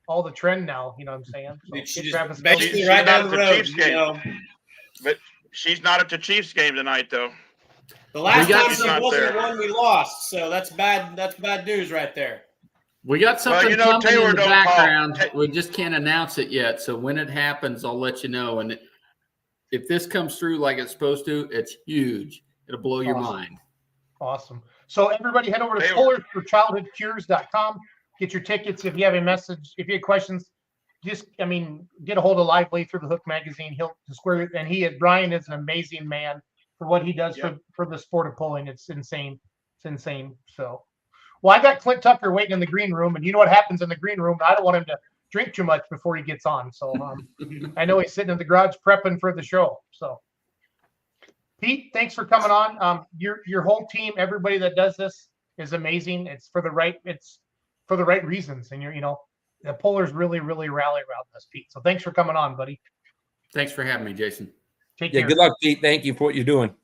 the trend now. You know what I'm saying? So she's basically right down the road. But she's not at the Chiefs game tonight, though. The last time she wasn't the one we lost, so that's bad. That's bad news right there. We got something coming Taylor in the background. We just can't announce it yet. So when it happens, I'll let you know. And if this comes through like it's supposed to, it's huge. It'll blow your mind. Awesome. So everybody head over to pullersforchildhoodcures.com. Get your tickets. If you have a message, if you have questions, get a hold of Lively through the Hook magazine. He'll square it. And Brian is an amazing man for what he does for the sport of pulling. It's insane. It's insane. So, well, I got Clint Tucker waiting in the green room, and you know what happens in the green room. I don't want him to drink too much before he gets on. So I know he's sitting in the garage prepping for the show. So Pete, thanks for coming on. Your whole team, everybody that does this is amazing. It's for the right reasons. And the pullers really, really rally around this, Pete. So thanks for coming on, buddy. Thanks for having me, Jason. Take care. Good luck, Pete. Thank you for what you're doing.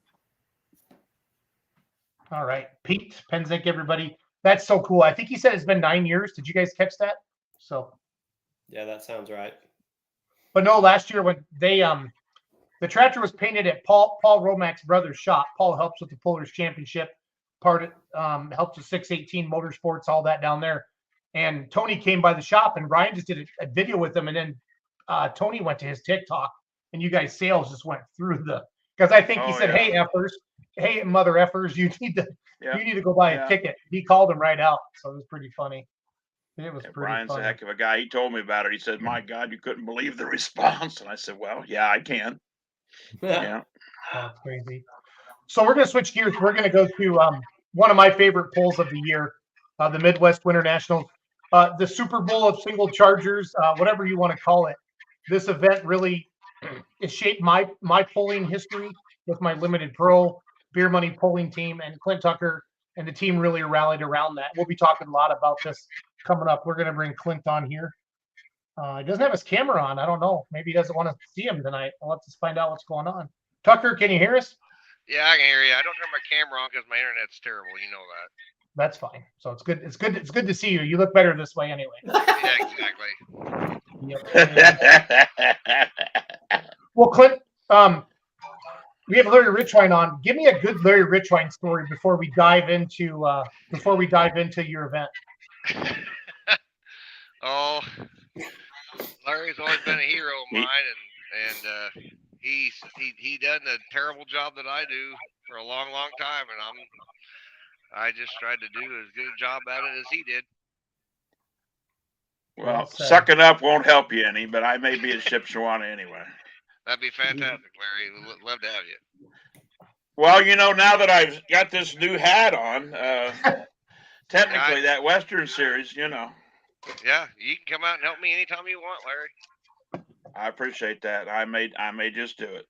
All right. Pete Penzick, everybody. That's so cool. I think he said it's been 9 years. Did you guys catch that? So yeah, that sounds right. But no, last year when they The tractor was painted at Paul Romack's brother's shop. Paul helps with the Pullers Championship part. Helps with 618 Motorsports, all that down there. And Tony came by the shop, and Ryan just did a video with him, and then Tony went to his TikTok, and you guys' sales just went through the. Because I think he said, "Hey effers, hey mother effers, you need to go buy a ticket." He called him right out, so it was pretty funny. It was pretty Brian's funny. a heck of a guy. He told me about it. He said, "My God, you couldn't believe the response." And I said, "Well, yeah, I can." Yeah. That's crazy. So we're going to switch gears. We're going to go to one of my favorite polls of the year, the Midwest Winter Nationals, the Super Bowl of single chargers, whatever you want to call it. This event really it shaped my polling history with my limited pro beer money polling team, and Clint Tucker and the team really rallied around that. We'll be talking a lot about this coming up. We're going to bring Clint on here. He doesn't have his camera on. I don't know. Maybe he doesn't want to see him tonight. I'll have to find out what's going on. Tucker, can you hear us? Yeah, I can hear you. I don't turn my camera on because my internet's terrible. You know that. That's fine. So it's good. It's good to see you. You look better this way anyway. Yeah, exactly. Yep. Well, Clint, we have Larry Richwine on. Give me a good Larry Richwine story before we dive into your event. Oh, Larry's always been a hero of mine, and he done a terrible job that I do for a long time, and I just tried to do as good a job at it as he did. Well, sucking up won't help you any, but I may be at Shipshewana anyway. That'd be fantastic, Larry. We'd love to have you. Well, now that I've got this new hat on, technically that Western Series, Yeah, you can come out and help me anytime you want, Larry. I appreciate that. I may just do it.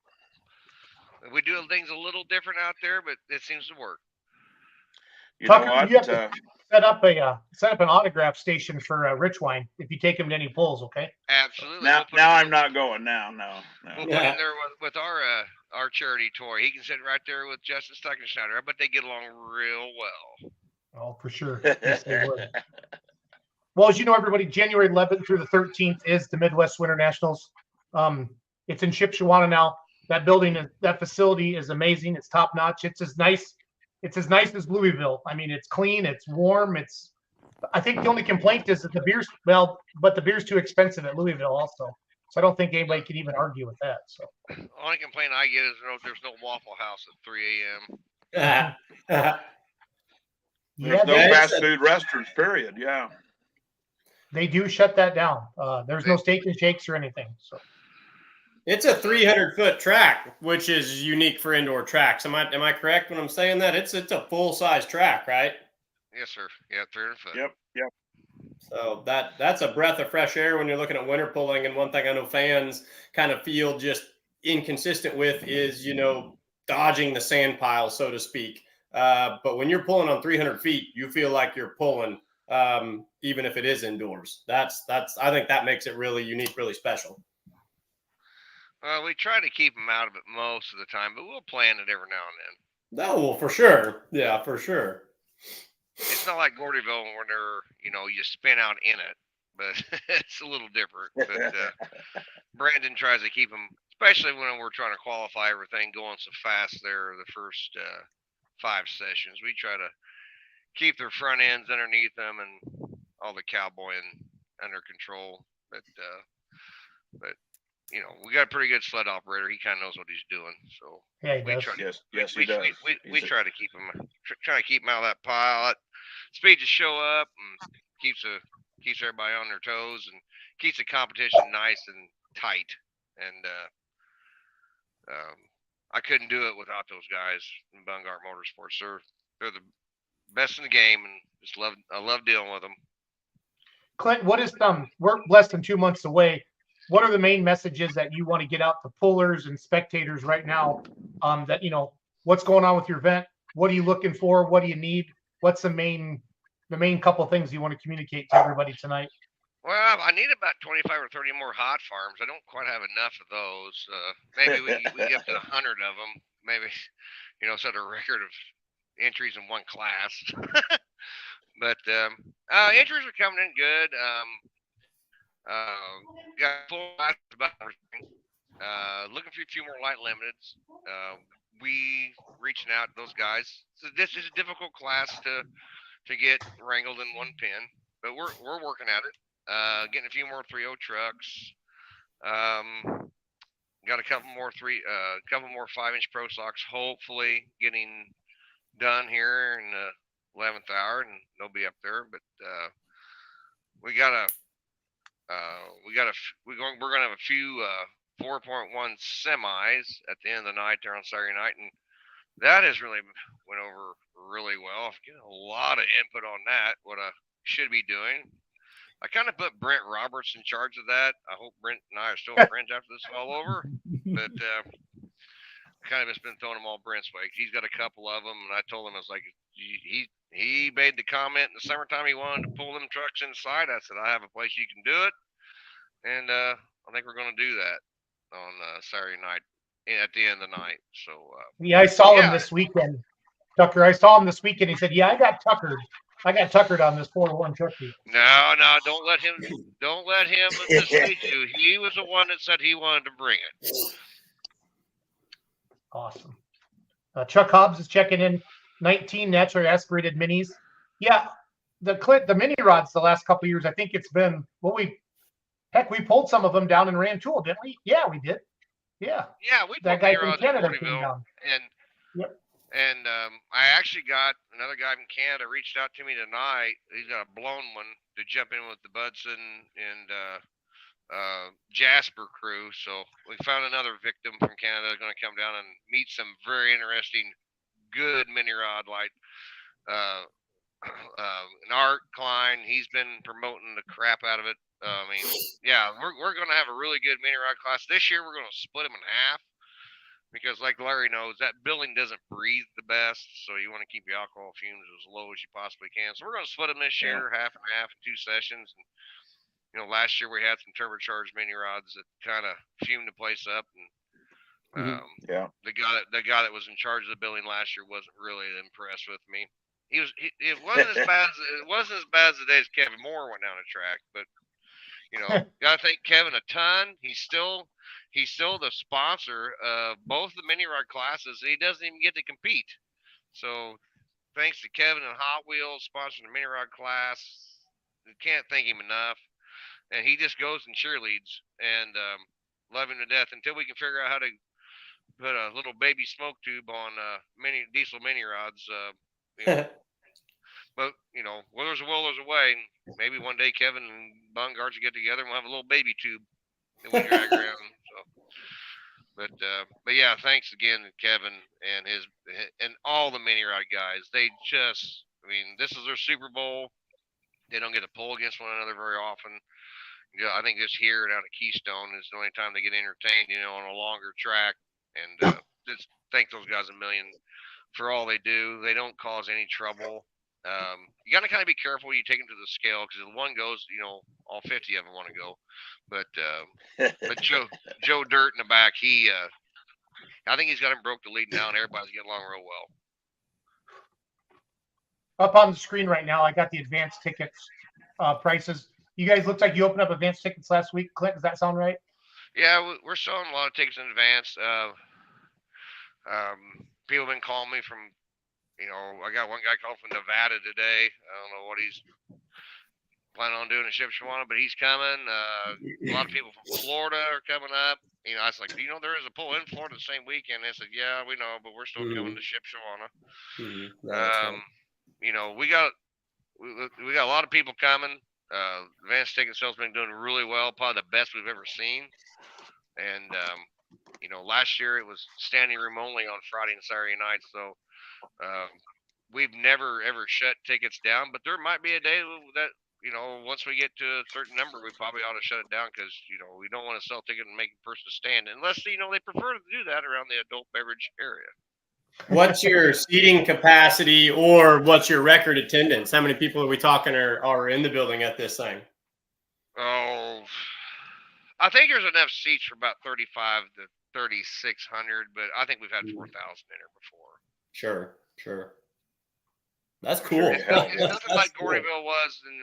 We do things a little different out there, but it seems to work. Tucker, know what? you have to set up an autograph station for Richwine if you take him to any polls, okay? Absolutely. Now I'm not going. No. We'll put him there with our charity tour. He can sit right there with Justin Stuckenschneider. I bet they get along real well. Oh, for sure. Yes, they would. Well, as you know, everybody, January 11th through the 13th is the Midwest Winter Nationals. It's in Shipshewana now. That facility is amazing. It's top notch. It's as nice as Louisville. I mean, it's clean. It's warm. I think the only complaint is that the beer's too expensive at Louisville also. So I don't think anybody can even argue with that. So only complaint I get is there's no Waffle House at 3 a.m. There's no fast food restaurants, period. Yeah. They do shut that down. There's no steak and shakes or anything. So it's a 300-foot track, which is unique for indoor tracks. Am I correct when I'm saying that? It's a full-size track, right? Yes, sir. Yeah, 300 foot. Yep. So that's a breath of fresh air when you're looking at winter pulling. And one thing I know fans kind of feel just inconsistent with is, dodging the sand pile, so to speak. But when you're pulling on 300 feet, you feel like you're pulling, even if it is indoors. I think that makes it really unique, really special. We try to keep them out of it most of the time, but we'll plan it every now and then. Oh, well, for sure. Yeah, for sure. It's not like Gordyville where you spin out in it, but it's a little different. But Brandon tries to keep them, especially when we're trying to qualify everything going so fast there the first 5 sessions. We try to keep their front ends underneath them and all the cowboying under control. But we got a pretty good sled operator. He kind of knows what he's doing. So yeah, he does. Yes, he does. We try to keep him, out of that pile. That speed to show up and keeps everybody on their toes and keeps the competition nice and tight. And I couldn't do it without those guys in Bungart Motorsports. They're the best in the game, and I love dealing with them. Clint, what is we're less than 2 months away. What are the main messages that you want to get out to pullers and spectators right now? What's going on with your event? What are you looking for? What do you need? What's the main couple things you want to communicate to everybody tonight? Well, I need about 25 or 30 more hot farms. I don't quite have enough of those. Maybe we get up to 100 of them. Maybe, set a record of entries in one class. But entries are coming in good. Got full about everything. Looking for a few more light limiteds. We reaching out to those guys. So this is a difficult class to get wrangled in one pin, but we're working at it. Getting a few more 3.0 trucks. Got a couple more 5-inch pro stocks. Hopefully getting done here in the 11th hour, and they'll be up there. But we're gonna have a few 4.1 semis at the end of the night there on Saturday night, and that has really went over really well. I've getting a lot of input on that. What I should be doing. I kind of put Brent Roberts in charge of that. I hope Brent and I are still friends after this is all over. But I kind of just been throwing them all Brent's way. He's got a couple of them, and I told him, I was like, he made the comment in the summertime he wanted to pull them trucks inside. I said, I have a place you can do it, and I think we're going to do that on Saturday night at the end of the night. So yeah, I saw him this weekend, Tucker. I saw him this weekend. He said, "Yeah, I got tuckered on this 4-1 truck meet." No, don't let him mislead you. He was the one that said he wanted to bring it. Awesome. Chuck Hobbs is checking in. 19 naturally aspirated minis. Yeah, the mini rods the last couple of years. I think it's been we pulled some of them down in Rantoul, didn't we? Yeah, we did. Yeah. Yeah, we that pulled guy mini from rods Canada in came Gordyville, down. And I actually got another guy from Canada reached out to me tonight. He's got a blown one to jump in with the Budson and Jasper crew. So we found another victim from Canada going to come down and meet some very interesting, good mini rod like Art Klein. He's been promoting the crap out of it. I mean, yeah, we're going to have a really good mini rod class this year. We're going to split them in half. Because like Larry knows, that building doesn't breathe the best, so you want to keep your alcohol fumes as low as you possibly can. So we're going to split them this year, half and half in 2 sessions. And, last year we had some turbocharged mini rods that kind of fumed the place up. And the guy that was in charge of the building last year wasn't really impressed with me. It wasn't as bad as the days Kevin Moore went down the track, but gotta thank Kevin a ton. He's still the sponsor of both the mini rod classes. He doesn't even get to compete. So thanks to Kevin and Hot Wheels sponsoring the mini rod class. We can't thank him enough. And he just goes and cheerleads and love him to death until we can figure out how to put a little baby smoke tube on diesel mini rods. But well, there's a will, there's a way. And maybe one day Kevin and Bungard should get together and we'll have a little baby tube that we drag around. So, but yeah, thanks again to Kevin and all the mini rod guys. They just, this is their Super Bowl. They don't get to pull against one another very often. I think this here and out of Keystone is the only time they get entertained, on a longer track. And just thank those guys a million for all they do. They don't cause any trouble. You got to kind of be careful when you take them to the scale because if one goes, all 50 of them want to go. But Joe Dirt in the back, I think he's got him broke the lead now, and everybody's getting along real well. Up on the screen right now, I got the advanced tickets prices. You guys looked like you opened up advanced tickets last week. Clint, does that sound right? Yeah, we're selling a lot of tickets in advance. People have been calling me from. I got one guy called from Nevada today. I don't know what he's planning on doing in Shipshawana, but he's coming. A lot of people from Florida are coming up. I was like, there is a pull in Florida the same weekend. They said, yeah, we know, but we're still coming to Shipshawana. We got a lot of people coming. Advanced ticket sales been doing really well, probably the best we've ever seen. And last year it was standing room only on Friday and Saturday nights, so we've never ever shut tickets down. But there might be a day that once we get to a certain number, we probably ought to shut it down because we don't want to sell tickets and make a person stand unless they prefer to do that around the adult beverage area. What's your seating capacity or what's your record attendance? How many people are we talking are in the building at this thing? Oh, I think there's enough seats for about 35 to 3,600, but I think we've had 4,000 in there before. Sure. That's cool. It's nothing like Gordyville was in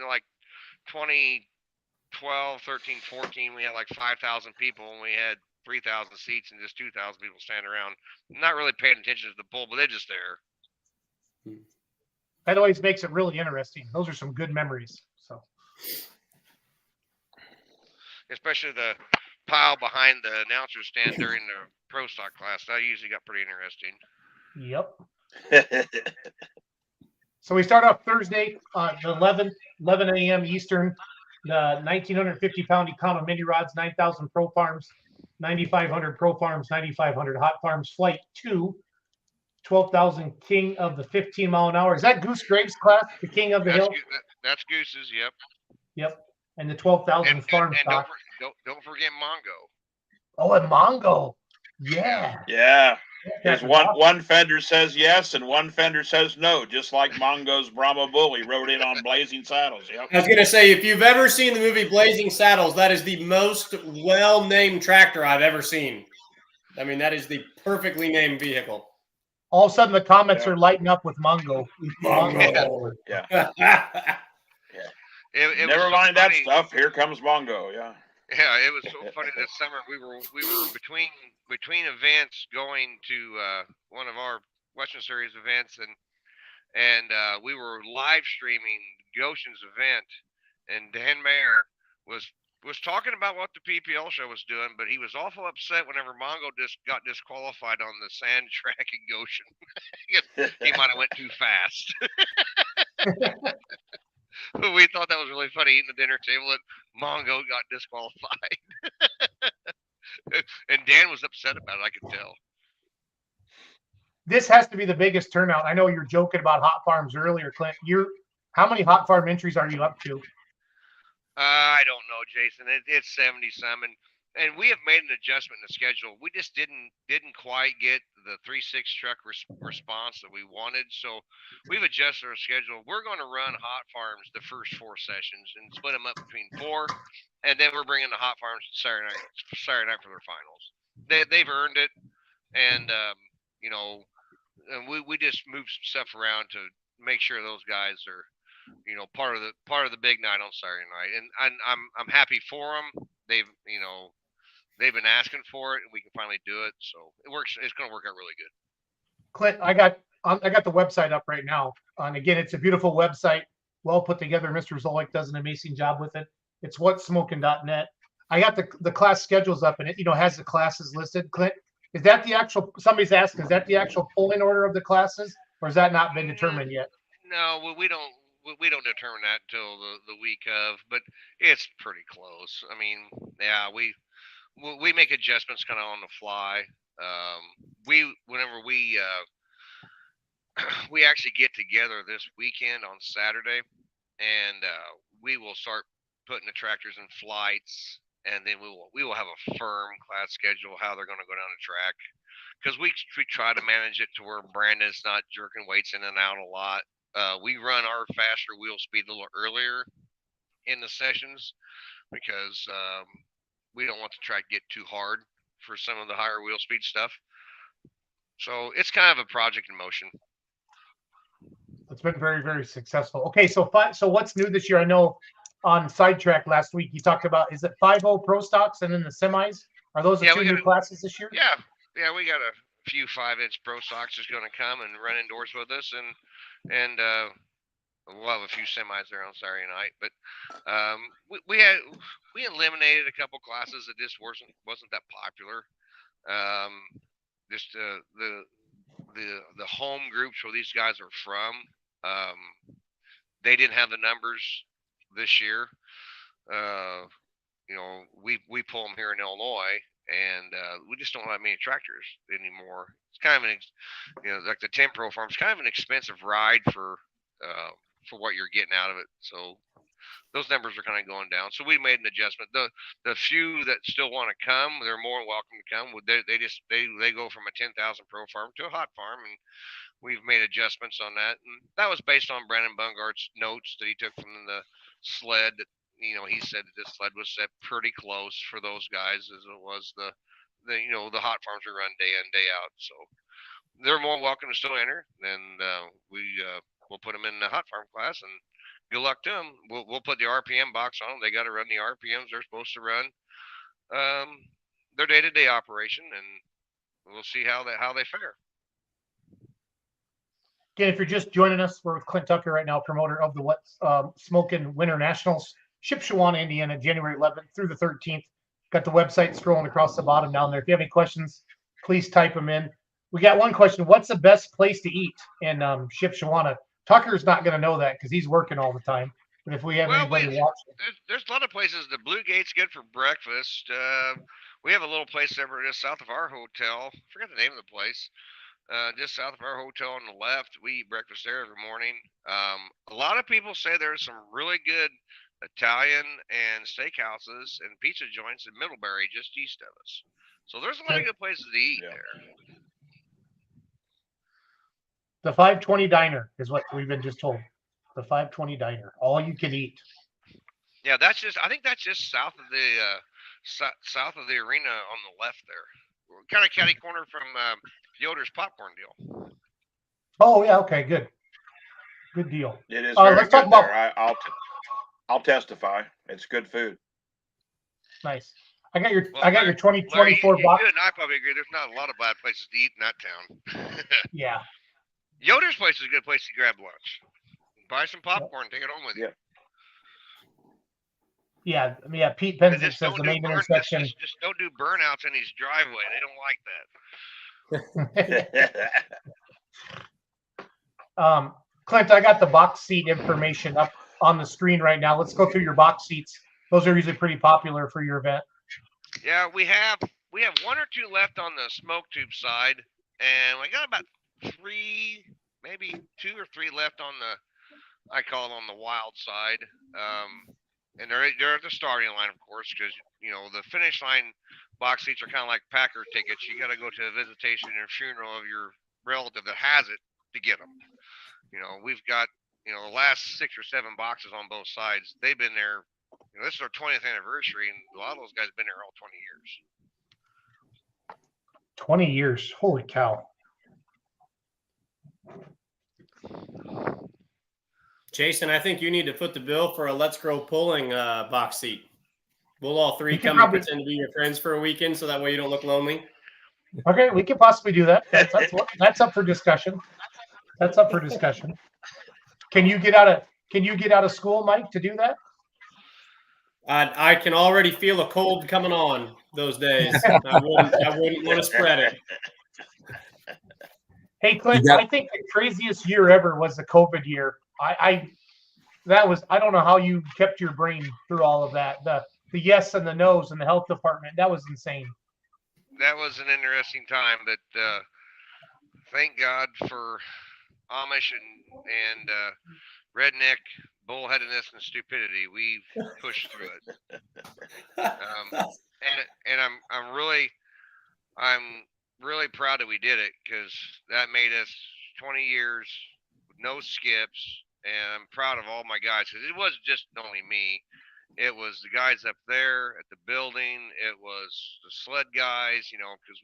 2012, 13, 14. We had like 5,000 people and we had 3,000 seats and just 2,000 people standing around, not really paying attention to the poll, but they're just there. That always makes it really interesting. Those are some good memories. So, Especially the pile behind the announcer stand during the pro stock class. That usually got pretty interesting. yep. So we start off Thursday on the 11 a.m. Eastern. The 1,950-pound Econo mini rods, 9,000 Pro Farms, 9,500 Pro Farms, 9,500 Hot Farms. Flight 2, 12,000 King of the 15-mile-an-hour. Is that Goose Graves class, the King of the Hill? That's Goose's. Yep. Yep. And the 12,000 farm stock. Don't forget Mongo. Oh, and Mongo. Yeah. Yeah. That's There's one fender says yes and one fender says no, just like Mongo's Brahma Bull. He rode in on Blazing Saddles. Yep. I was going to say, if you've ever seen the movie Blazing Saddles, that is the most well-named tractor I've ever seen. I mean, that is the perfectly named vehicle. All of a sudden, the comments are lighting up with Mongo. Mongo. Yeah. It Never was so mind that funny. stuff. Here comes Mongo. Yeah. Yeah, it was so funny this summer. We were between events going to one of our Western Series events, and we were live streaming Goshen's event, and Dan Mayer was talking about what the PPL show was doing, but he was awful upset whenever Mongo just got disqualified on the sand track at Goshen. He might have went too fast. We thought that was really funny, eating the dinner table and Mongo got disqualified. And Dan was upset about it, I could tell. This has to be the biggest turnout. I know you're joking about hot farms earlier, Clint. How many hot farm entries are you up to? I don't know, Jason. It's 70 some, and we have made an adjustment in the schedule. We just didn't quite get the 3.6 truck response that we wanted, so we've adjusted our schedule. We're going to run hot farms the first 4 sessions and split them up between 4, and then we're bringing the hot farms Saturday night for their finals. They've earned it, and and we just moved some stuff around to make sure those guys are part of the big night on Saturday night, and I'm happy for them. They've been asking for it, and we can finally do it. So it works. It's going to work out really good. Clint, I got the website up right now, and again, it's a beautiful website, well put together. Mr. Zolik does an amazing job with it. It's whatsmoking.net. I got the class schedules up, and it has the classes listed. Clint, is that the actual? Somebody's asking, is that the actual polling order of the classes, or has that not been determined yet? No, we don't determine that until the week of, but it's pretty close. I mean, yeah, we make adjustments kind of on the fly. Whenever we actually get together this weekend on Saturday, and we will start putting the tractors in flights, and then we will have a firm class schedule how they're going to go down the track, because we try to manage it to where Brandon's not jerking weights in and out a lot. We run our faster wheel speed a little earlier in the sessions because we don't want the track to get too hard for some of the higher wheel speed stuff. So it's kind of a project in motion. It's been very, very successful. Okay, so what's new this year? I know on Sidetrack last week you talked about, is it 5.0 Pro Stocks and then the semis? Are those the 2 new classes this year? Yeah, we got a few 5-inch Pro Stocks is going to come and run indoors with us, and we'll have a few semis there on Saturday night. But we eliminated a couple classes that just wasn't that popular. Just the home groups where these guys are from, they didn't have the numbers this year. We pull them here in Illinois, and we just don't have many tractors anymore. It's kind of like the 10 Pro Farm, it's kind of an expensive ride for what you're getting out of it. So those numbers are kind of going down. So we made an adjustment. The few that still want to come, they're more welcome to come. They go from a 10,000 Pro Farm to a hot farm, and we've made adjustments on that. And that was based on Brandon Bungart's notes that he took from the sled. That he said that this sled was set pretty close for those guys as it was the hot farms are run day in, day out. So they're more welcome to still enter, and we'll put them in the hot farm class, and good luck to them. We'll put the RPM box on them. They got to run the RPMs they're supposed to run. their day-to-day operation, and we'll see how they fare. Again, if you're just joining us, we're with Clint Tucker right now, promoter of the What's Smokin' Winter Nationals, Shipshewana, Indiana, January 11th through the 13th. Got the website scrolling across the bottom down there. If you have any questions, please type them in. We got one question. What's the best place to eat in Shipshewana? Tucker's not going to know that because he's working all the time. But if we have anybody watching, there's a lot of places. The Blue Gate's good for breakfast. We have a little place over just south of our hotel. I forget the name of the place. Just south of our hotel on the left. We eat breakfast there every morning. A lot of people say there's some really good Italian and steakhouses and pizza joints in Middlebury, just east of us. So there's a lot of good places to eat there. The 520 Diner is what we've been just told. The 520 Diner, all you can eat. Yeah, I think that's just south of the arena on the left there. Kind of catty corner from Yoder's popcorn deal. Oh yeah, okay, good deal. It is very let's good talk about. there. I'll testify. It's good food. Nice. I got your 2024 Larry, box. You and I probably agree. There's not a lot of bad places to eat in that town. Yeah. Yoder's place is a good place to grab lunch. Buy some popcorn, take it home with you. Yeah, I mean, Pete Penzick says the main intersection. Just don't do burnouts in his driveway. They don't like that. Clint, I got the box seat information up on the screen right now. Let's go through your box seats. Those are usually pretty popular for your event. Yeah, we have one or two left on the smoke tube side, and we got about maybe 2 or 3 left on I call it on the wild side. And they're at the starting line, of course, because the finish line box seats are kind of like Packer tickets. You got to go to a visitation or funeral of your relative that has it to get them. We've got the last 6 or 7 boxes on both sides. They've been there. This is our 20th anniversary, and a lot of those guys have been there all 20 years. 20 years. Holy cow. Jason, I think you need to foot the bill for a Let's Grow Pulling box seat. We'll all 3 come and pretend to be your friends for a weekend, so that way you don't look lonely. Okay, we could possibly do that. That's up for discussion. That's up for discussion. Can you get out of school, Mike, to do that? I can already feel a cold coming on those days. I wouldn't want to spread it. Hey, Clint, I think the craziest year ever was the COVID year. I don't know how you kept your brain through all of that. The yes and the no's and the health department. That was insane. That was an interesting time, but thank God for Amish and redneck bullheadedness and stupidity. We've pushed through it. And I'm really proud that we did it, because that made us 20 years with no skips. And I'm proud of all my guys, because it wasn't just only me. It was the guys up there at the building. It was the sled guys, because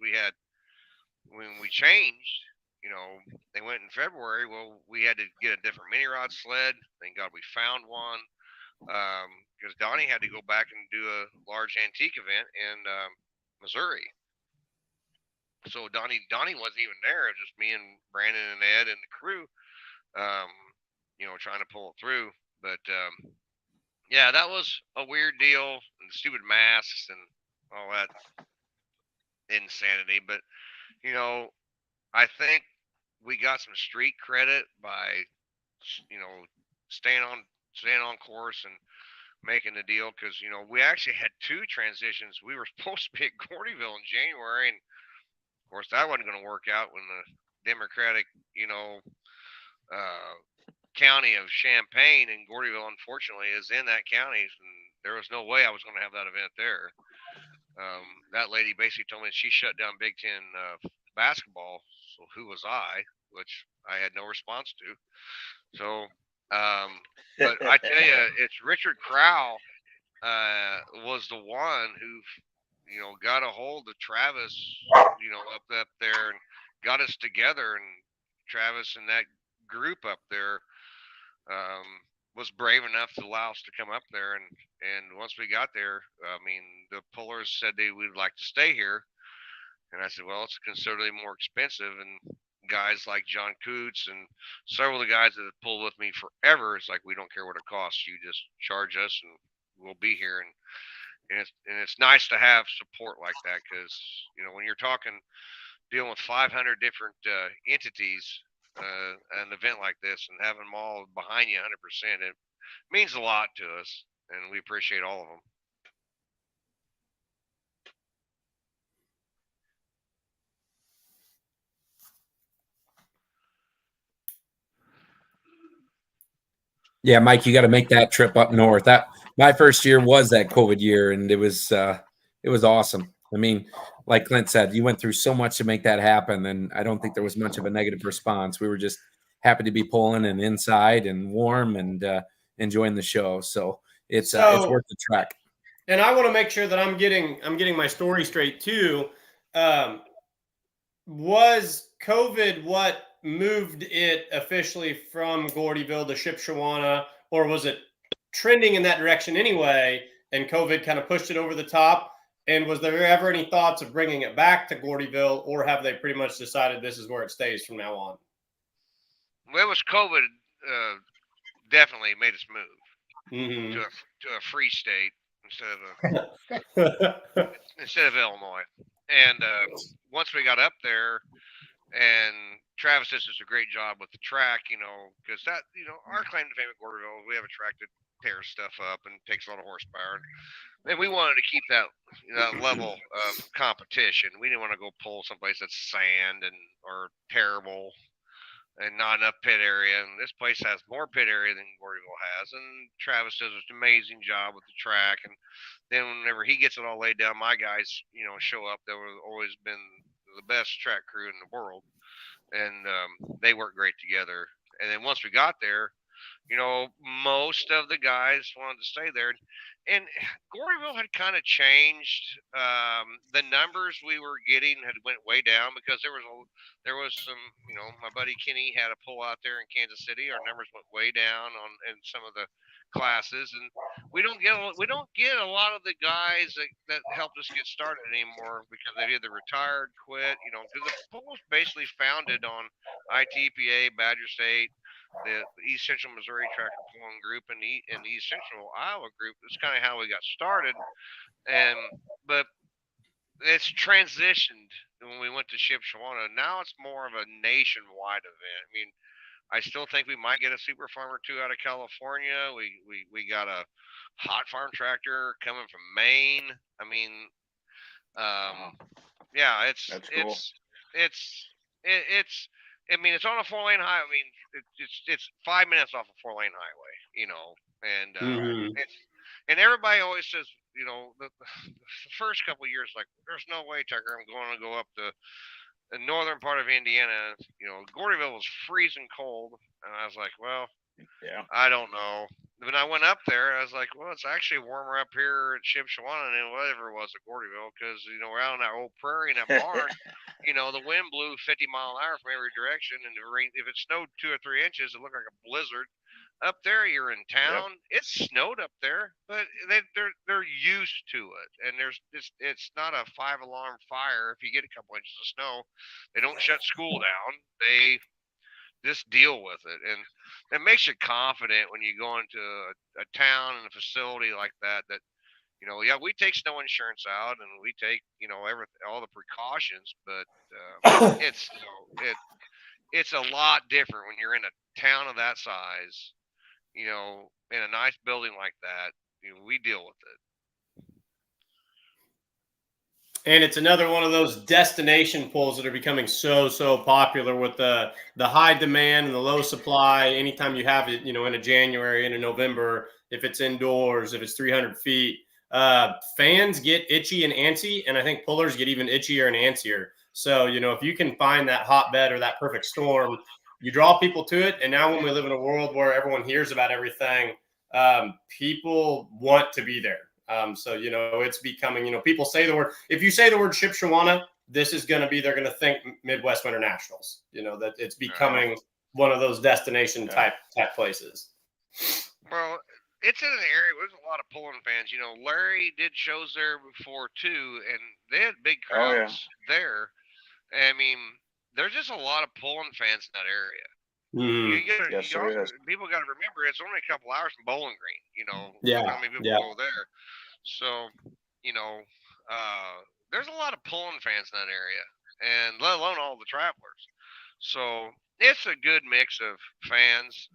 when we changed, they went in February. Well, we had to get a different mini rod sled. Thank God we found one, because Donnie had to go back and do a large antique event in Missouri. So Donnie wasn't even there. It was just me and Brandon and Ed and the crew, trying to pull it through. But yeah, that was a weird deal, and the stupid masks and all that insanity. But I think we got some street credit by staying on course and making the deal, because we actually had 2 transitions. We were supposed to be at Gordyville in January, and of course that wasn't going to work out when the Democratic county of Champaign, and Gordyville unfortunately is in that county, and there was no way I was going to have that event there. That lady basically told me she shut down Big Ten basketball, so who was I? Which I had no response to. So, but I tell you, it's Richard Crowell was the one who, got a hold of Travis, up there, and got us together, and Travis and that group up there, was brave enough to allow us to come up there, and once we got there, I mean, the pullers said they would like to stay here, and I said, well, it's considerably more expensive, and guys like John Coots and several of the guys that have pulled with me forever, it's like, we don't care what it costs, you just charge us and we'll be here. And it's nice to have support like that, because when you're talking dealing with 500 different entities, an event like this, and having them all behind you 100%, it means a lot to us, and we appreciate all of them. Yeah, Mike, you got to make that trip up north. That my first year was that COVID year, and it was awesome. I mean, like Clint said, you went through so much to make that happen, and I don't think there was much of a negative response. We were just happy to be pulling and inside and warm and enjoying the show. So it's worth the trek. And I want to make sure that I'm getting my story straight too. Was COVID what moved it officially from Gordyville to Shipshewana, or was it trending in that direction anyway, and COVID kind of pushed it over the top? And was there ever any thoughts of bringing it back to Gordyville, or have they pretty much decided this is where it stays from now on? Well, it was COVID definitely made us move to a free state instead of Illinois. And once we got up there, and Travis does a great job with the track, because that, our claim to fame at Gordyville, we have a track that tears stuff up and takes a lot of horsepower. And we wanted to keep that level of competition. We didn't want to go pull someplace that's sand or terrible and not enough pit area. And this place has more pit area than Gordyville has. And Travis does an amazing job with the track. And then whenever he gets it all laid down, my guys, show up. They've always been the best track crew in the world, and they work great together. And then once we got there, most of the guys wanted to stay there, and Gordyville had kind of changed. The numbers we were getting had went way down, because there was some, my buddy Kenny had a pull out there in Kansas City. Our numbers went way down in some of the classes, and we don't get a lot of the guys that helped us get started anymore, because they've either retired, quit, because the pool was basically founded on ITPA, Badger State, the East Central Missouri Tractor Pulling Group, and the East Central Iowa Group. That's kind of how we got started, but it's transitioned when we went to Shipshewana. Now it's more of a nationwide event. I mean, I still think we might get a Super Farm or two out of California. We got a hot farm tractor coming from Maine. I mean, yeah, it's cool. I mean, it's on a 4-lane highway. I mean, it's 5 minutes off a 4-lane highway, and and everybody always says, the first couple of years, like, there's no way, Tucker, I'm going to go up to the northern part of Indiana. Gordyville was freezing cold, and I was like, well, yeah, I don't know. When I went up there, I was like, well, it's actually warmer up here at Shipshewana than whatever it was at Gordyville, because we're out on that old prairie in that barn. The wind blew 50 mile an hour from every direction, and the rain, if it snowed 2 or 3 inches, it looked like a blizzard. Up there, you're in town. Yep. It snowed up there, but they're used to it, and it's not a 5-alarm fire. If you get a couple inches of snow, they don't shut school down. They just deal with it, and it makes you confident when you go into a town and a facility like that. That yeah, we take snow insurance out, and we take all the precautions, but it's a lot different when you're in a town of that size. In a nice building like that, we deal with it. And it's another one of those destination pulls that are becoming so popular with the high demand and the low supply. Anytime you have it, in a January, in a November, if it's indoors, if it's 300 feet, fans get itchy and antsy, and I think pullers get even itchier and antsier. So, if you can find that hotbed or that perfect storm, you draw people to it. And now when we live in a world where everyone hears about everything, people want to be there. So, it's becoming, people say the word, if you say the word Shipshewana, this is going to be, they're going to think Midwest Winter Nationals, that it's becoming one of those destination type places. Well, it's in an area where there's a lot of pulling fans. You know, Larry did shows there before too, and they had big Oh, yeah. crowds there. I mean, there's just a lot of pulling fans in that area. You gotta, Yes, you there also, is. people got to remember it's only a couple hours from Bowling Green. You know, Yeah, how many people yeah. go there? So, you know, there's a lot of pulling fans in that area, and let alone all the travelers. So it's a good mix of fans.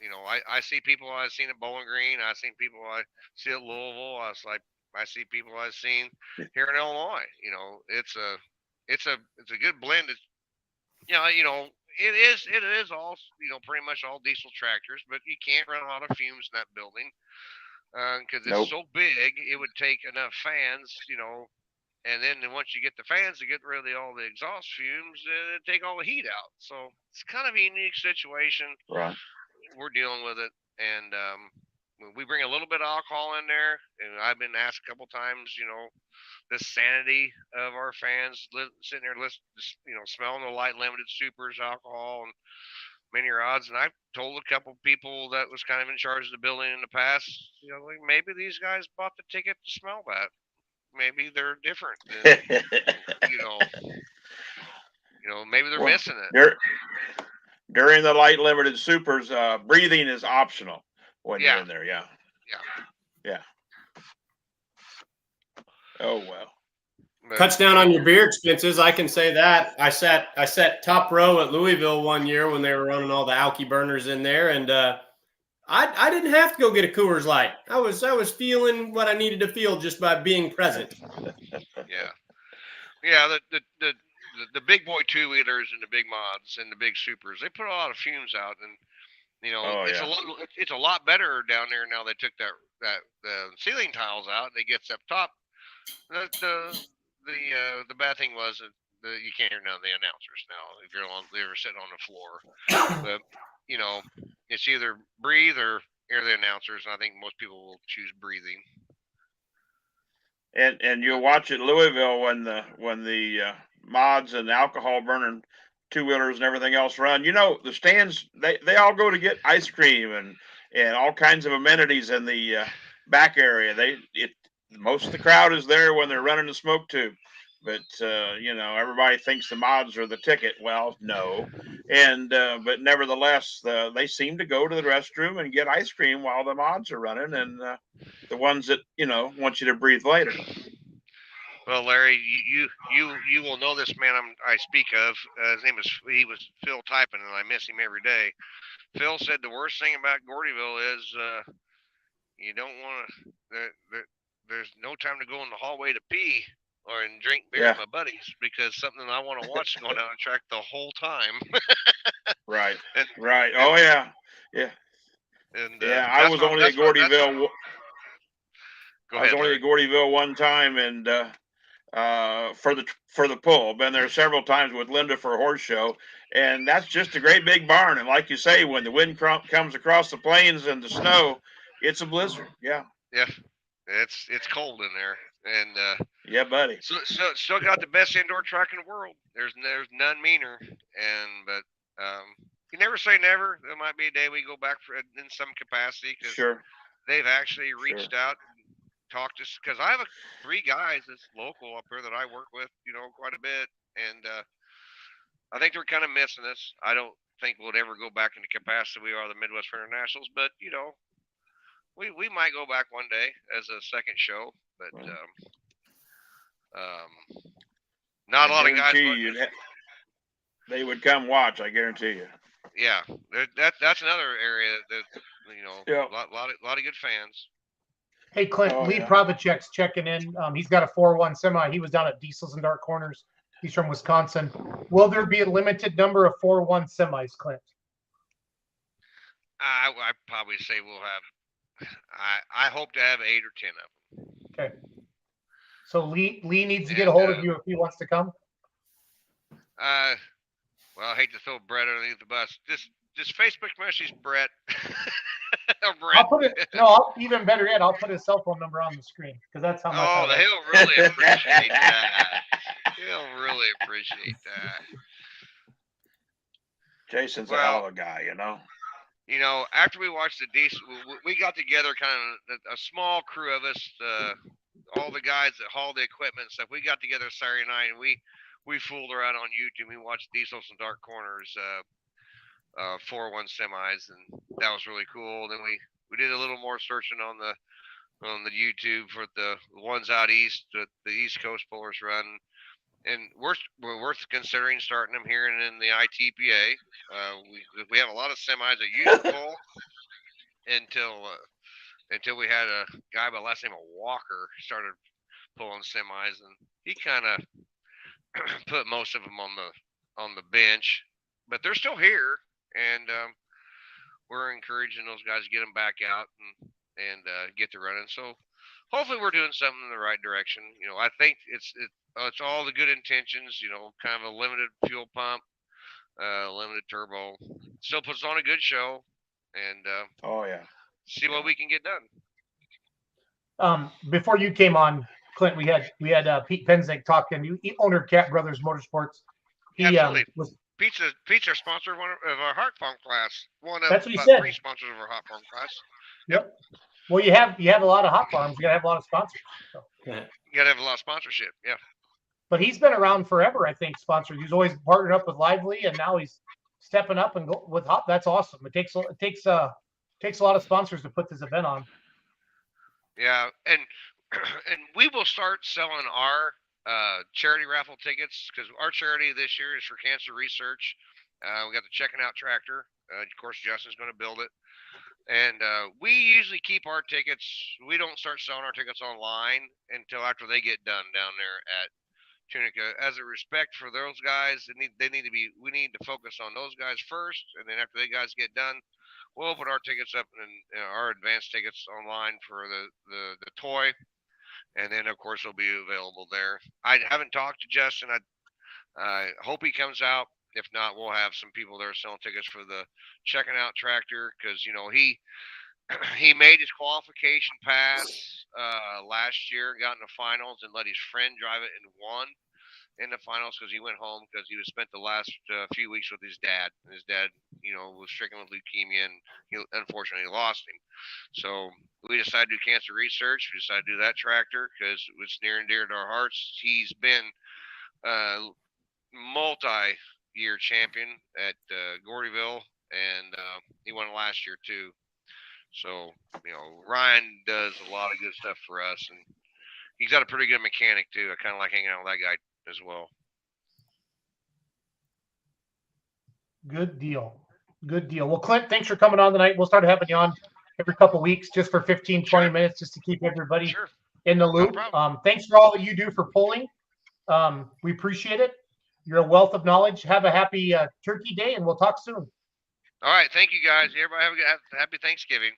You know, I see people I've seen at Bowling Green. I've seen people I see at Louisville. I see people I've seen here in Illinois. You know, it's a good blend. It's, you know, it is all, you know, pretty much all diesel tractors, but you can't run a lot of fumes in that building because it's Nope. so big. It would take enough fans, you know, and then once you get the fans to get rid of all the exhaust fumes, it'd take all the heat out. So it's kind of a unique situation. Right. We're dealing with it, and we bring a little bit of alcohol in there. And I've been asked a couple times, you know, the sanity of our fans sitting there, you know, smelling the light limited supers alcohol and many odds. And I've told a couple people that was kind of in charge of the building in the past, you know, like maybe these guys bought the ticket to smell that. Maybe they're different than, you know, maybe they're Well, missing it. during the light limited supers, breathing is optional when you're Yeah. in there. Yeah. Yeah. Yeah. Oh well. But, Cuts down on your beer expenses. I can say that. I sat top row at Louisville one year when they were running all the Alky burners in there, and I didn't have to go get a Coors Light. I was feeling what I needed to feel just by being present. Yeah. Yeah, the big boy two wheelers and the big mods and the big supers, they put a lot of fumes out, and you know, Oh, yeah. it's a lot better down there now. They took the ceiling tiles out and it gets up top. The bad thing was that you can't hear none of the announcers now if you're sitting on the floor. But you know, it's either breathe or hear the announcers, and I think most people will choose breathing. And you'll watch at Louisville when the mods and alcohol burning two wheelers and everything else run. You know, the stands they all go to get ice cream and all kinds of amenities in the back area. Most of the crowd is there when they're running the smoke tube. But you know, everybody thinks the mods are the ticket. Well, no, and but nevertheless, they seem to go to the restroom and get ice cream while the mods are running, and the ones that, you know, want you to breathe later. Well, Larry, you will know this man I speak of. His name was Phil Typin, and I miss him every day. Phil said the worst thing about Gordyville is you don't want to. There's no time to go in the hallway to pee or and drink beer with my buddies because something I want to watch is going down the track the whole time. Right. And, Right. Oh yeah. Yeah. And Yeah. I was only at Gordyville. Go I ahead, was only Larry. at Gordyville one time, and for the pull. Been there several times with Linda for a horse show, and that's just a great big barn. And like you say, when the wind comes across the plains and the snow, it's a blizzard. Yeah. Yeah, it's cold in there, and Yeah, buddy. so still got the best indoor track in the world. There's none meaner, but you never say never. There might be a day we go back in some capacity because Sure. they've actually reached out and talked to us because I have three guys that's local up here that I work with, you know, quite a bit, and I think they're kind of missing us. I don't think we'll ever go back into capacity we are the Midwest Internationals, but you know, we might go back one day as a second show, but not a lot of guys. They would come watch. I guarantee you. Yeah, that's another area that, you know, Yeah. lot of good fans. Hey, Clint, Lee Provicek's checking in. He's got a 4-1 semi. He was down at Diesels and Dark Corners. He's from Wisconsin. Will there be a limited number of 4-1 semis, Clint? I probably say we'll have. I hope to have 8 or 10 of them. Okay. So Lee needs to get a hold of you if he wants to come. Well, I hate to throw Brett underneath the bus. Just Facebook message Brett. Brett. I'll put it. No, even better yet, I'll put his cell phone number on the screen because that's how much. Oh, he'll really appreciate that. He'll really appreciate that. Jason's a hell of a guy, you know. you know, after we watched the diesel, we got together kind of a small crew of us, all the guys that haul the equipment and stuff. We got together Saturday night and we fooled around on YouTube. We watched Diesels and Dark Corners 4-1 semis, and that was really cool. Then we did a little more searching on the YouTube for the ones out east that the East Coast pullers run, and we're worth considering starting them here and in the ITPA. We have a lot of semis that used to pull until we had a guy by the last name of Walker started pulling semis, and he kind of put most of them on the bench, but they're still here, and we're encouraging those guys to get them back out and get to running. So hopefully we're doing something in the right direction. You know, I think it's all the good intentions. You know, kind of a limited fuel pump, limited turbo, still puts on a good show, and Oh yeah. see what we can get done. Before you came on, Clint, we had Pete Penzick talking. He owner of Cat Brothers Motorsports. He Absolutely. was Pete's our sponsor of our hot farm class. One of That's what he about said. 3 sponsors of our hot farm class. Yep. Well, you have a lot of hot farms. You gotta have a lot of sponsors. So. You gotta have a lot of sponsorship. Yeah. But he's been around forever, I think. Sponsored. He's always partnered up with Lively, and now he's stepping up and go with hot. That's awesome. It takes a lot of sponsors to put this event on. Yeah, and we will start selling our charity raffle tickets because our charity this year is for cancer research. We got the checking out tractor. Of course, Justin's going to build it. And we usually keep our tickets. We don't start selling our tickets online until after they get done down there at Tunica. As a respect for those guys, we need to focus on those guys first, and then after they guys get done, we'll put our tickets up and our advanced tickets online for the toy, and then of course they'll be available there. I haven't talked to Justin. I hope he comes out. If not, we'll have some people there selling tickets for the checking out tractor because you know he made his qualification pass last year, got in the finals, and let his friend drive it and won in the finals because he went home because he was spent the last few weeks with his dad. And his dad, you know, was stricken with leukemia, and he unfortunately lost him. So we decided to do cancer research. We decided to do that tractor because it's near and dear to our hearts. He's been multi-year champion at Gordyville, and he won last year too. So, you know, Ryan does a lot of good stuff for us, and he's got a pretty good mechanic too. I kind of like hanging out with that guy as well. Good deal. Good deal. Well, Clint, thanks for coming on tonight. We'll start having you on every couple of weeks just for 15, 20 minutes just to keep everybody in the loop. No thanks for all that you do for pulling. We appreciate it. You're a wealth of knowledge. Have a happy Turkey Day, and we'll talk soon. All right. Thank you, guys. Everybody have a happy Thanksgiving.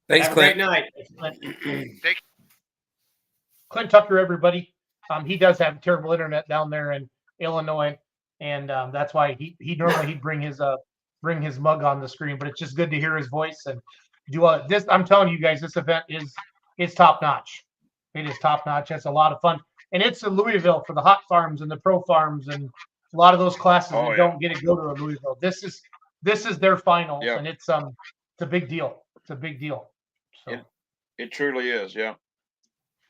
Thanks, Have Clint. a great night. Clint Tucker, everybody. He does have terrible internet down there in Illinois, and that's why he normally he'd bring his mug on the screen. But it's just good to hear his voice and do all this. I'm telling you guys, this event is top notch. It is top notch. It's a lot of fun, and it's in Louisville for the hot farms and the pro farms and a lot of those classes that don't get to go to Louisville. This is their finals, and it's a big deal. It's a big deal. So it truly is. Yeah.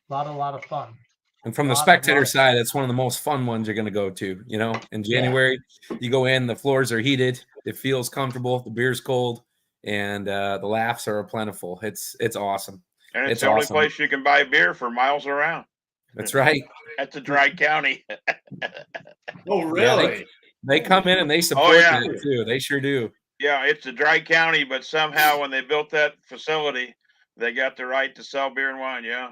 A lot of fun. And from the spectator side, it's one of the most fun ones you're going to go to. You know, in January, you go in, the floors are heated, it feels comfortable, the beer's cold, and the laughs are plentiful. It's awesome. And it's the only place you can buy beer for miles around. That's right. That's a dry county. Oh, really? Yeah, they come in and they support it too. They sure do. Yeah, it's a dry county, but somehow when they built that facility, they got the right to sell beer and wine. Yeah.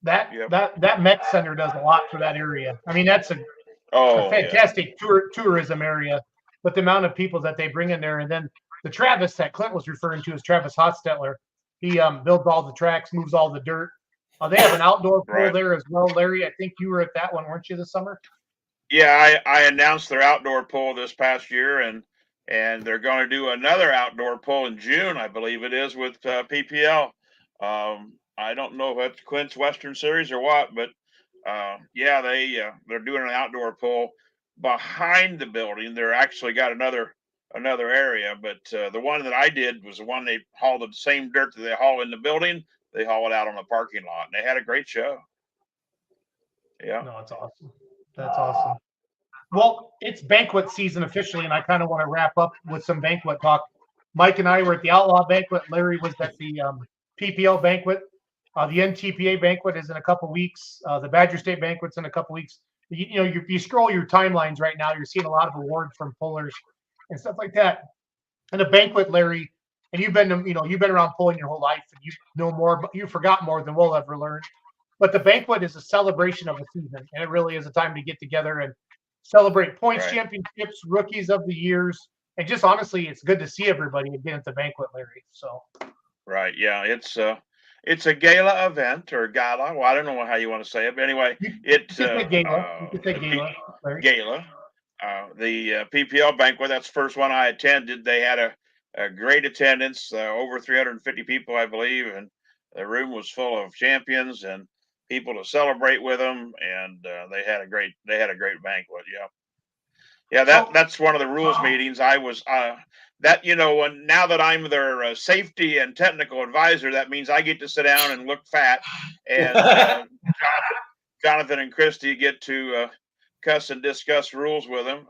That Met Center does a lot for that area. I mean, that's a fantastic tourism area, but the amount of people that they bring in there, and then the Travis that Clint was referring to is Travis Hostetler. He builds all the tracks, moves all the dirt. They have an outdoor pool there as well, Larry. I think you were at that one, weren't you, this summer? Yeah, I announced their outdoor pool this past year, and they're going to do another outdoor pool in June, I believe it is, with PPL. I don't know if it's Clint's Western Series or what, but they're doing an outdoor pool behind the building. They're actually got another another area. But the one that I did was the one they hauled the same dirt that they haul in the building. They haul it out on the parking lot, and they had a great show. Yeah. No, it's awesome. That's awesome. Well, it's banquet season officially, and I kind of want to wrap up with some banquet talk. Mike and I were at the Outlaw banquet. Larry was at the PPL banquet. The NTPA banquet is in a couple weeks. The Badger State banquet's in a couple weeks. You scroll your timelines right now. You're seeing a lot of awards from pullers and stuff like that. And the banquet, Larry, and you've been around pulling your whole life, and you know more, but you forgot more than we'll ever learn. But the banquet is a celebration of the season, and it really is a time to get together and celebrate points, Right. championships, rookies of the years, and just honestly, it's good to see everybody again at the banquet, Larry. So, Right. Yeah. It's a gala event or gala. Well, I don't know how you want to say it, but anyway, it's you could say gala. You could say gala, Larry. gala. The PPL banquet. That's the first one I attended. They had a great attendance, over 350 people, I believe, and the room was full of champions and people to celebrate with them. And they had a great banquet. Yeah. Yeah, that's one of the rules meetings. I was now that I'm their safety and technical advisor, that means I get to sit down and look fat, and Jonathan and Christy get to cuss and discuss rules with them.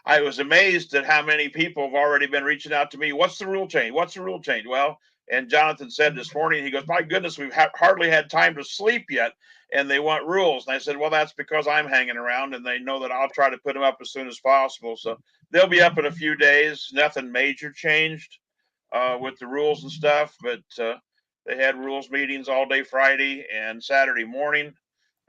I was amazed at how many people have already been reaching out to me. What's the rule change? What's the rule change? Well, and Jonathan said this morning, he goes, my goodness, we've hardly had time to sleep yet, and they want rules. And I said, well, that's because I'm hanging around, and they know that I'll try to put them up as soon as possible. So they'll be up in a few days. Nothing major changed with the rules and stuff, but they had rules meetings all day Friday and Saturday morning.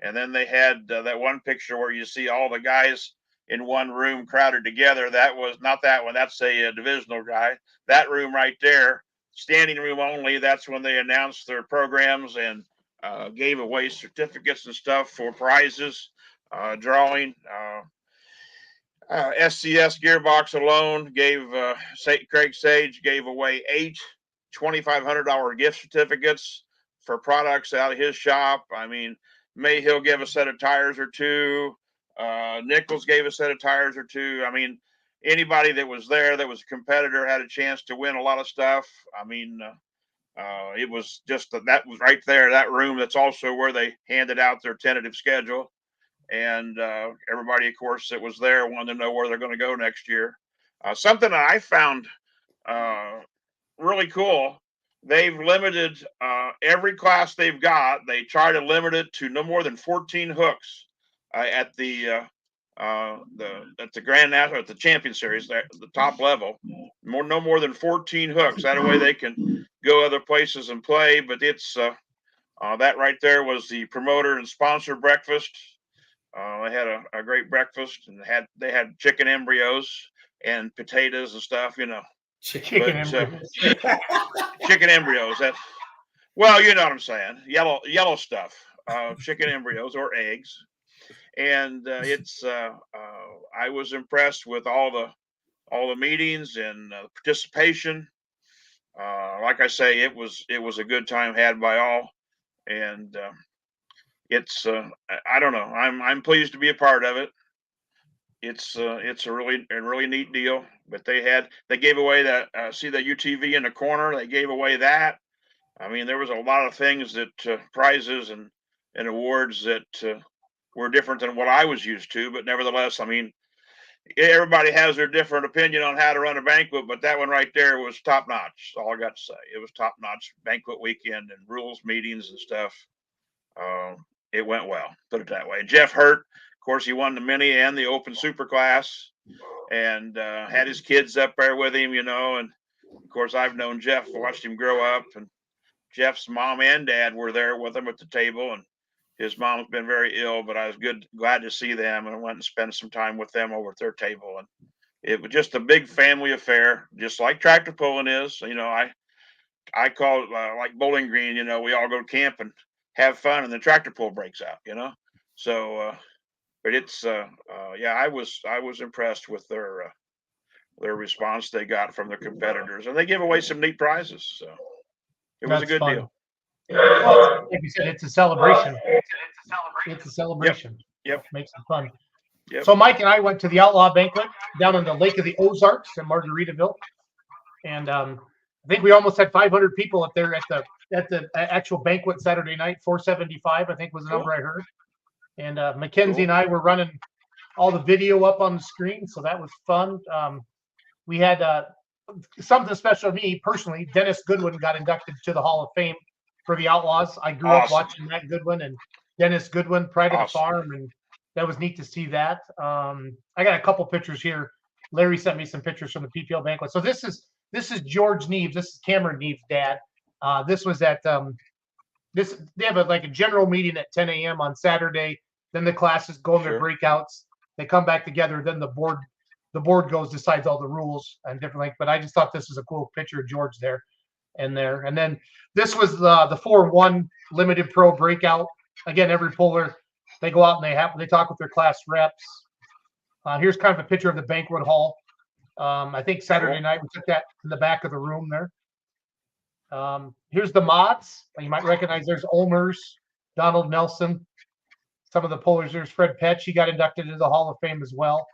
And then they had that one picture where you see all the guys in one room crowded together. That was not that one. That's a divisional guy. That room right there, standing room only. That's when they announced their programs and gave away certificates and stuff for prizes, drawing. SCS Gearbox alone gave Craig Sage gave away 8 $2,500 gift certificates for products out of his shop. I mean, Mayhill gave a set of tires or 2. Nichols gave a set of tires or 2. I mean, anybody that was there that was a competitor had a chance to win a lot of stuff. I mean, it was just that was right there, that room. That's also where they handed out their tentative schedule. And everybody, of course, that was there wanted to know where they're going to go next year. Something that I found really cool, they've limited every class they've got. They try to limit it to no more than 14 hooks at the Grand National, at the Champion Series, at the top level. No more than 14 hooks. That way they can go other places and play. But it's that right there was the promoter and sponsor breakfast. They had a great breakfast, and they had chicken embryos and potatoes and stuff, Chicken embryos. Chicken embryos. That's, well, you know what I'm saying. Yellow stuff. Chicken embryos or eggs. And I was impressed with all the meetings and participation. Like I say, it was a good time had by all, and it's I don't know. I'm pleased to be a part of it. It's a really neat deal. But they gave away that see the UTV in the corner. They gave away that. I mean, there was a lot of things that prizes and awards that were different than what I was used to. But nevertheless, I mean, everybody has their different opinion on how to run a banquet. But that one right there was top notch. All I got to say, it was top notch banquet weekend and rules meetings and stuff. It went well, put it that way. Jeff Hurt, of course, he won the mini and the open super class, and had his kids up there with him, and of course I've known Jeff, watched him grow up, and Jeff's mom and dad were there with him at the table, and his mom's been very ill, but I was glad to see them, and I went and spent some time with them over at their table, and it was just a big family affair, just like tractor pulling is. I call it like Bowling Green. We all go to camp and have fun, and the tractor pull breaks out. So but it's yeah, I was impressed with their response they got from their competitors, and they give away some neat prizes, so it was a good deal. Well, like you said, it's a celebration. It's a celebration. Yep. Makes it fun. Yep. So Mike and I went to the Outlaw banquet down on the Lake of the Ozarks in Margaritaville, and I think we almost had 500 people up there at the actual banquet Saturday night. 475, I think, was the number I heard. And Mackenzie and I were running all the video up on the screen, so that was fun. We had something special to me personally. Dennis Goodwin got inducted to the Hall of Fame for the Outlaws. I grew up watching Matt Goodwin and Dennis Goodwin, Pride of the Farm, and that was neat to see that. I got a couple pictures here. Larry sent me some pictures from the PPL banquet. So this is George Neves. This is Cameron Neves' dad. This was at they have a general meeting at 10 a.m. on Saturday. Then the classes go in their breakouts. They come back together. Then the board goes, decides all the rules and different things. But I just thought this was a cool picture of George there. And then this was the 4-1 limited pro breakout. Again, every puller, they go out and they talk with their class reps. Here's kind of a picture of the banquet hall. I think Saturday night we took that in the back of the room there. Here's the mods. You might recognize there's Olmers, Donald Nelson, some of the pullers. There's Fred Petch. He got inducted into the Hall of Fame as well.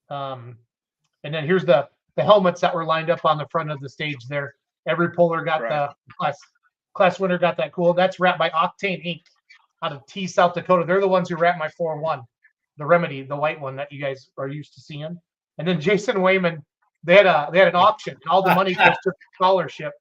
And then here's the helmets that were lined up on the front of the stage there. Every puller got the class winner got that cool. That's wrapped by Octane Inc. out of T, South Dakota. They're the ones who wrapped my 4-1, the Remedy, the white one that you guys are used to seeing. And then Jason Wayman, they had an auction, and all the money goes to the scholarship.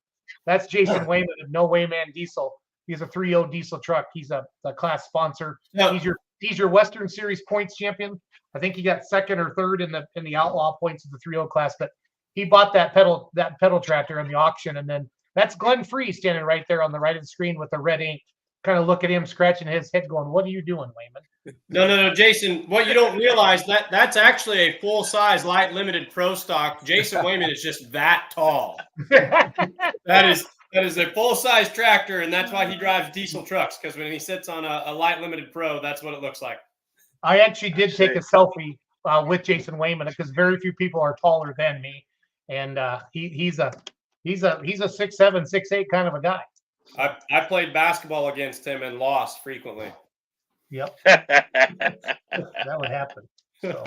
That's Jason Wayman of No Wayman Diesel. He's a 3.0 diesel truck. He's a class sponsor. Yep. He's your Western Series points champion. I think he got second or third in the Outlaw points of the 3.0 class, but he bought that pedal tractor in the auction. And then that's Glenn Free standing right there on the right of the screen with the red ink. Kind of look at him scratching his head going, what are you doing, Wayman? No, Jason, what you don't realize, that's actually a full-size light limited pro stock. Jason Wayman is just that tall. That is a full-size tractor, and that's why he drives diesel trucks, because when he sits on a light limited pro, that's what it looks like. I actually did take a selfie with Jason Wayman because very few people are taller than me, and he's a 6'7", 6'8" kind of a guy. I played basketball against him and lost frequently. Yep, that would happen. So,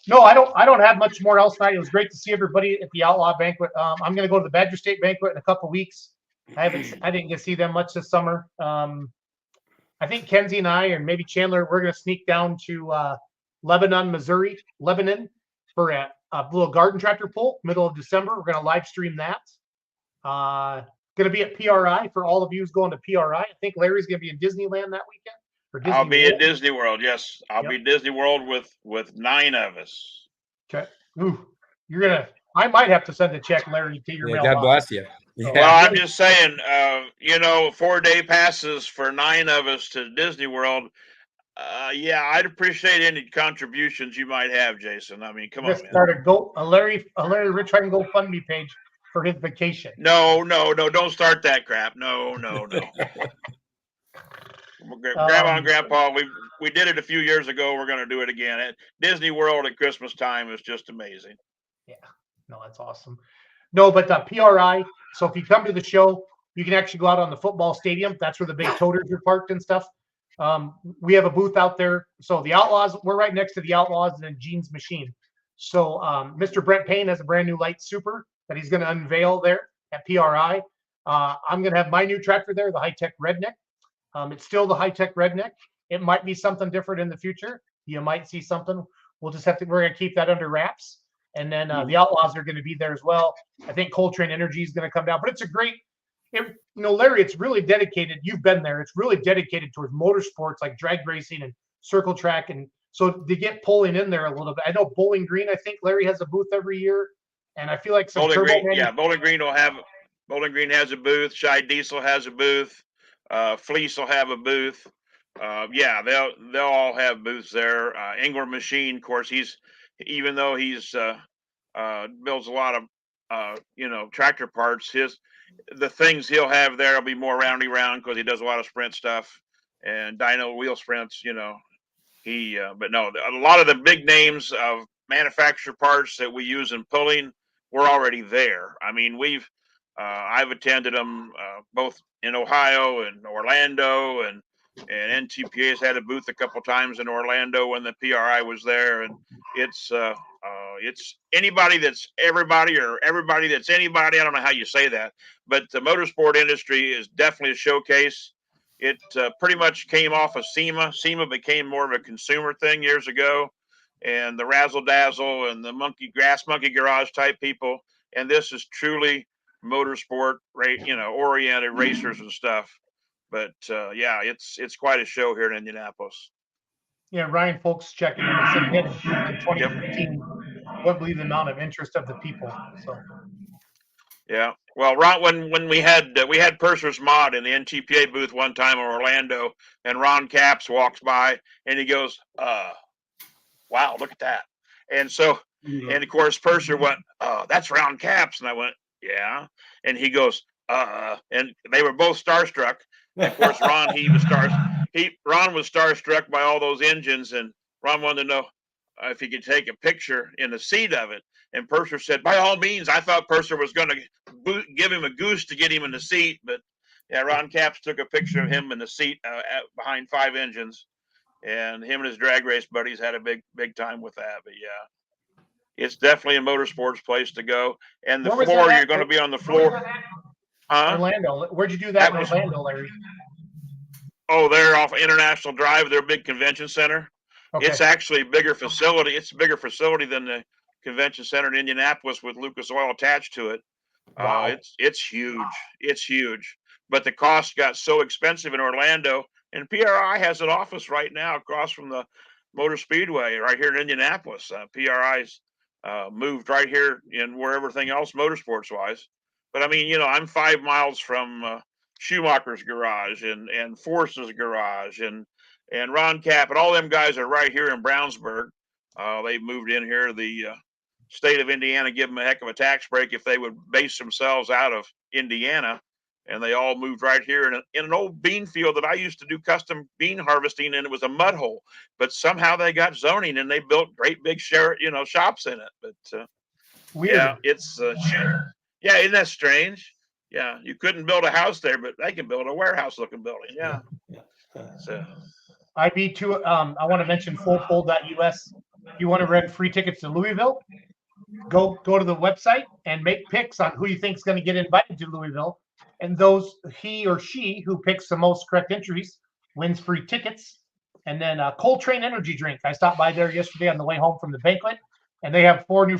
no, I don't have much more else tonight. It was great to see everybody at the Outlaw banquet. I'm going to go to the Badger State banquet in a couple weeks. I didn't get to see them much this summer. I think Kenzie and I, and maybe Chandler, we're going to sneak down to Lebanon, Missouri, for a little garden tractor pull, middle of December. We're going to live stream that. Going to be at PRI for all of you who's going to PRI. I think Larry's going to be in Disneyland that weekend. I'll be at Disney World. Yes, I'll be at Disney World with 9 of us. Okay. Ooh, I might have to send a check, Larry, to your mailbox. God bless you. So, well, I'm just saying, 4-day passes for 9 of us to Disney World. I'd appreciate any contributions you might have, Jason. I mean, come on, man. Start a Larry Rich GoFundMe page for his vacation. No, don't start that crap. No. Grandma and Grandpa, we did it a few years ago. We're going to do it again. At Disney World at Christmas time is just amazing. Yeah, no, that's awesome. No, but PRI. So if you come to the show, you can actually go out on the football stadium. That's where the big toters are parked and stuff. We have a booth out there. So the Outlaws, we're right next to the Outlaws and then Gene's Machine. So Mr. Brent Payne has a brand new light super that he's going to unveil there at PRI. I'm going to have my new tractor there, the high-tech Redneck. It's still the high-tech Redneck. It might be something different in the future. You might see something. We're going to keep that under wraps. And then the Outlaws are going to be there as well. I think Coltrane Energy is going to come down. But it's a great, Larry, it's really dedicated. You've been there. It's really dedicated towards motorsports like drag racing and circle track. And so they get pulling in there a little bit. I know Bowling Green, I think Larry has a booth every year. And I feel like Bowling Green has a booth. Shy Diesel has a booth. Fleece will have a booth. They'll all have booths there. Ingram Machine, of course, even though he's builds a lot of tractor parts, the things he'll have there will be more round because he does a lot of sprint stuff and dyno wheel sprints. But no, a lot of the big names of manufacturer parts that we use in pulling, we're already there. I mean, I've attended them both in Ohio and Orlando and And NTPA has had a booth a couple times in Orlando when the PRI was there, and it's anybody that's everybody or everybody that's anybody. I don't know how you say that, but the motorsport industry is definitely a showcase. It pretty much came off of SEMA. SEMA became more of a consumer thing years ago, and the razzle dazzle and the monkey garage type people. And this is truly motorsport, oriented racers and stuff. But yeah, it's quite a show here in Indianapolis. Yeah, Ryan Folks checking in and said he had a booth in 2015. Wouldn't believe the amount of interest of the people. So Yeah. Well, Ron, when we had Purser's Mod in the NTPA booth one time in Orlando, and Ron Capps walks by and he goes, wow, look at that. And so, and of course, Purser went, that's Ron Capps. And I went, yeah. And he goes, and they were both starstruck. And of course, Ron was starstruck by all those engines, and Ron wanted to know if he could take a picture in the seat of it. And Purser said, by all means. I thought Purser was going to give him a goose to get him in the seat, but yeah, Ron Capps took a picture of him in the seat behind 5 engines, and him and his drag race buddies had a big time with that. But yeah, it's definitely a motorsports place to go. And the floor, you're going to be on the floor. Orlando. Where'd you do that in Orlando, Larry? Oh, they're off International Drive. They're a big convention center. Okay. It's actually a bigger facility. It's a bigger facility than the convention center in Indianapolis with Lucas Oil attached to it. Wow. It's huge. It's huge. But the cost got so expensive in Orlando, and PRI has an office right now across from the Motor Speedway right here in Indianapolis. PRI's moved right here in where everything else motorsports wise. But I mean, I'm 5 miles from Schumacher's garage and Force's garage and Ron Cap and all them guys are right here in Brownsburg. They moved in here. The state of Indiana give them a heck of a tax break if they would base themselves out of Indiana, and they all moved right here in an old bean field that I used to do custom bean harvesting, and it was a mud hole. But somehow they got zoning and they built great big shops in it. But weird. Yeah, it's yeah, isn't that strange? Yeah, you couldn't build a house there, but they can build a warehouse-looking building. Yeah. So IB2. I want to mention fullpoll.us. If you want to rent free tickets to Louisville, go to the website and make picks on who you think is going to get invited to Louisville, and he or she who picks the most correct entries wins free tickets. And then Coltrane energy drink. I stopped by there yesterday on the way home from the banquet, and they have 3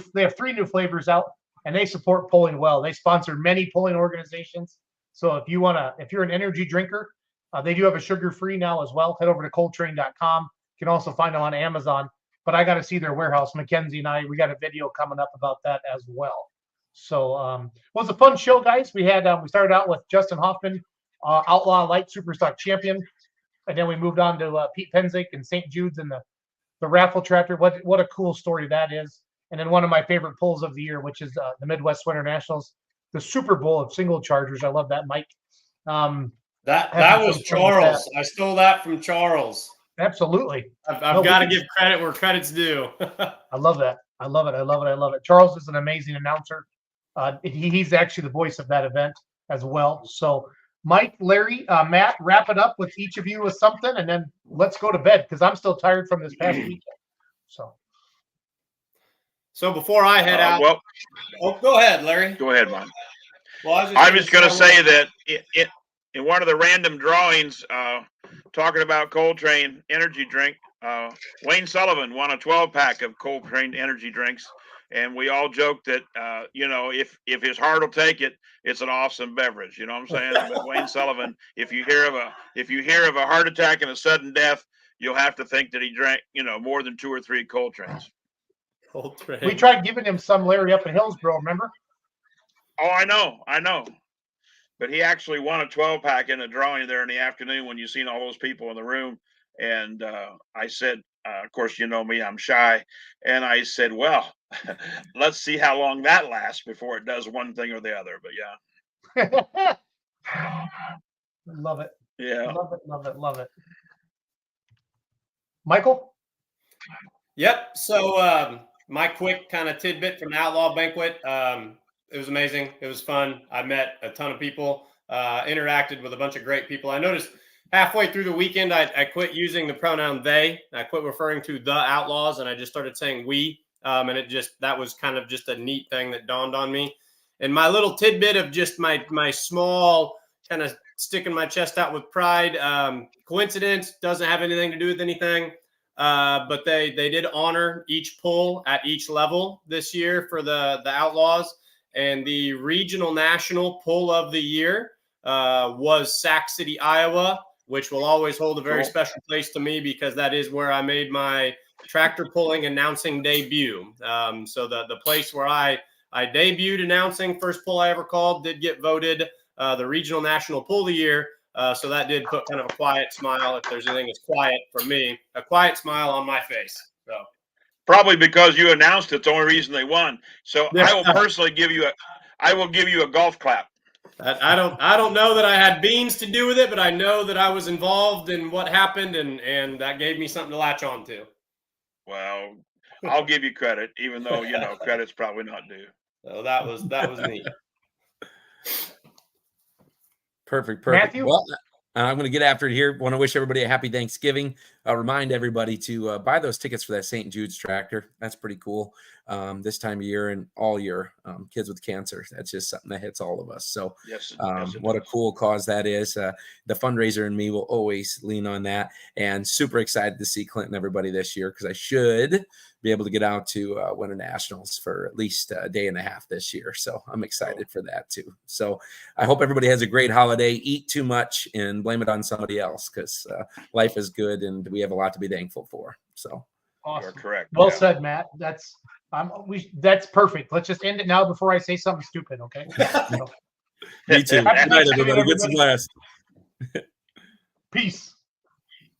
new flavors out. And they support polling well. They sponsor many polling organizations. So if you're an energy drinker, they do have a sugar-free now as well. Head over to coltrane.com. You can also find them on Amazon. But I got to see their warehouse. Mackenzie and we got a video coming up about that as well. So it was a fun show, guys. We started out with Justin Hoffman, Outlaw Light Superstock champion, and then we moved on to Pete Penzick and St. Jude's and the Raffle tractor. What a cool story that is. And then one of my favorite pulls of the year, which is the Midwest Winter Nationals, the Super Bowl of single chargers. I love that, Mike. That was Charles. I stole that from Charles. Absolutely. I've got to give credit where credit's due. I love that. I love it. Charles is an amazing announcer. He's actually the voice of that event as well. So, Mike, Larry, Matt, wrap it up with each of you with something, and then let's go to bed because I'm still tired from this past weekend. So before I head out, go ahead, Larry. Go ahead, Mike. Well, I'm just going to say that in one of the random drawings, talking about Coltrane energy drink, Wayne Sullivan won a 12-pack of Coltrane energy drinks, and we all joked that if his heart will take it, it's an awesome beverage. You know what I'm saying? But Wayne Sullivan, if you hear of a heart attack and a sudden death, you'll have to think that he drank more than 2 or 3 Coltranes. We tried giving him some, Larry, up in Hillsboro, remember? Oh, I know. But he actually won a 12-pack in a drawing there in the afternoon when you seen all those people in the room. And I said, of course, you know me, I'm shy. And I said, well, let's see how long that lasts before it does one thing or the other. But yeah. Love it. Yeah. Love it. Michael? Yep. So my quick kind of tidbit from the Outlaw Banquet. It was amazing. It was fun. I met a ton of people, interacted with a bunch of great people. I noticed halfway through the weekend, I quit using the pronoun they. I quit referring to the Outlaws, and I just started saying we. And that was kind of just a neat thing that dawned on me. And my little tidbit of just my small kind of sticking my chest out with pride. Coincidence, doesn't have anything to do with anything. But they did honor each pull at each level this year for the Outlaws. And the regional national pull of the year was Sac City, Iowa, which will always hold a very special place to me because that is where I made my tractor pulling announcing debut. So the place where I debuted announcing, first pull I ever called, did get voted the regional national pull of the year. So that did put kind of a quiet smile, if there's anything that's quiet for me, a quiet smile on my face. So probably because you announced it's the only reason they won. So I will personally give you a golf clap. I don't know that I had beans to do with it, but I know that I was involved in what happened, and that gave me something to latch on to. Well, I'll give you credit, even though credit's probably not due. So that was neat. Perfect. Matthew? Well, I'm going to get after it here. Want to wish everybody a happy Thanksgiving. Remind everybody to buy those tickets for that St. Jude's tractor. That's pretty cool. This time of year and all year, kids with cancer. That's just something that hits all of us. So yes, what a cool cause that is. The fundraiser and me will always lean on that, and super excited to see Clinton, everybody this year, because I should be able to get out to Winter Nationals for at least a day and a half this year. So I'm excited for that too. So I hope everybody has a great holiday. Eat too much and blame it on somebody else, because life is good and we have a lot to be thankful for. So awesome. You're correct. Well said, Matt. That's perfect. Let's just end it now before I say something stupid. Okay. Me too. Good night, everybody. Good some blast. Peace.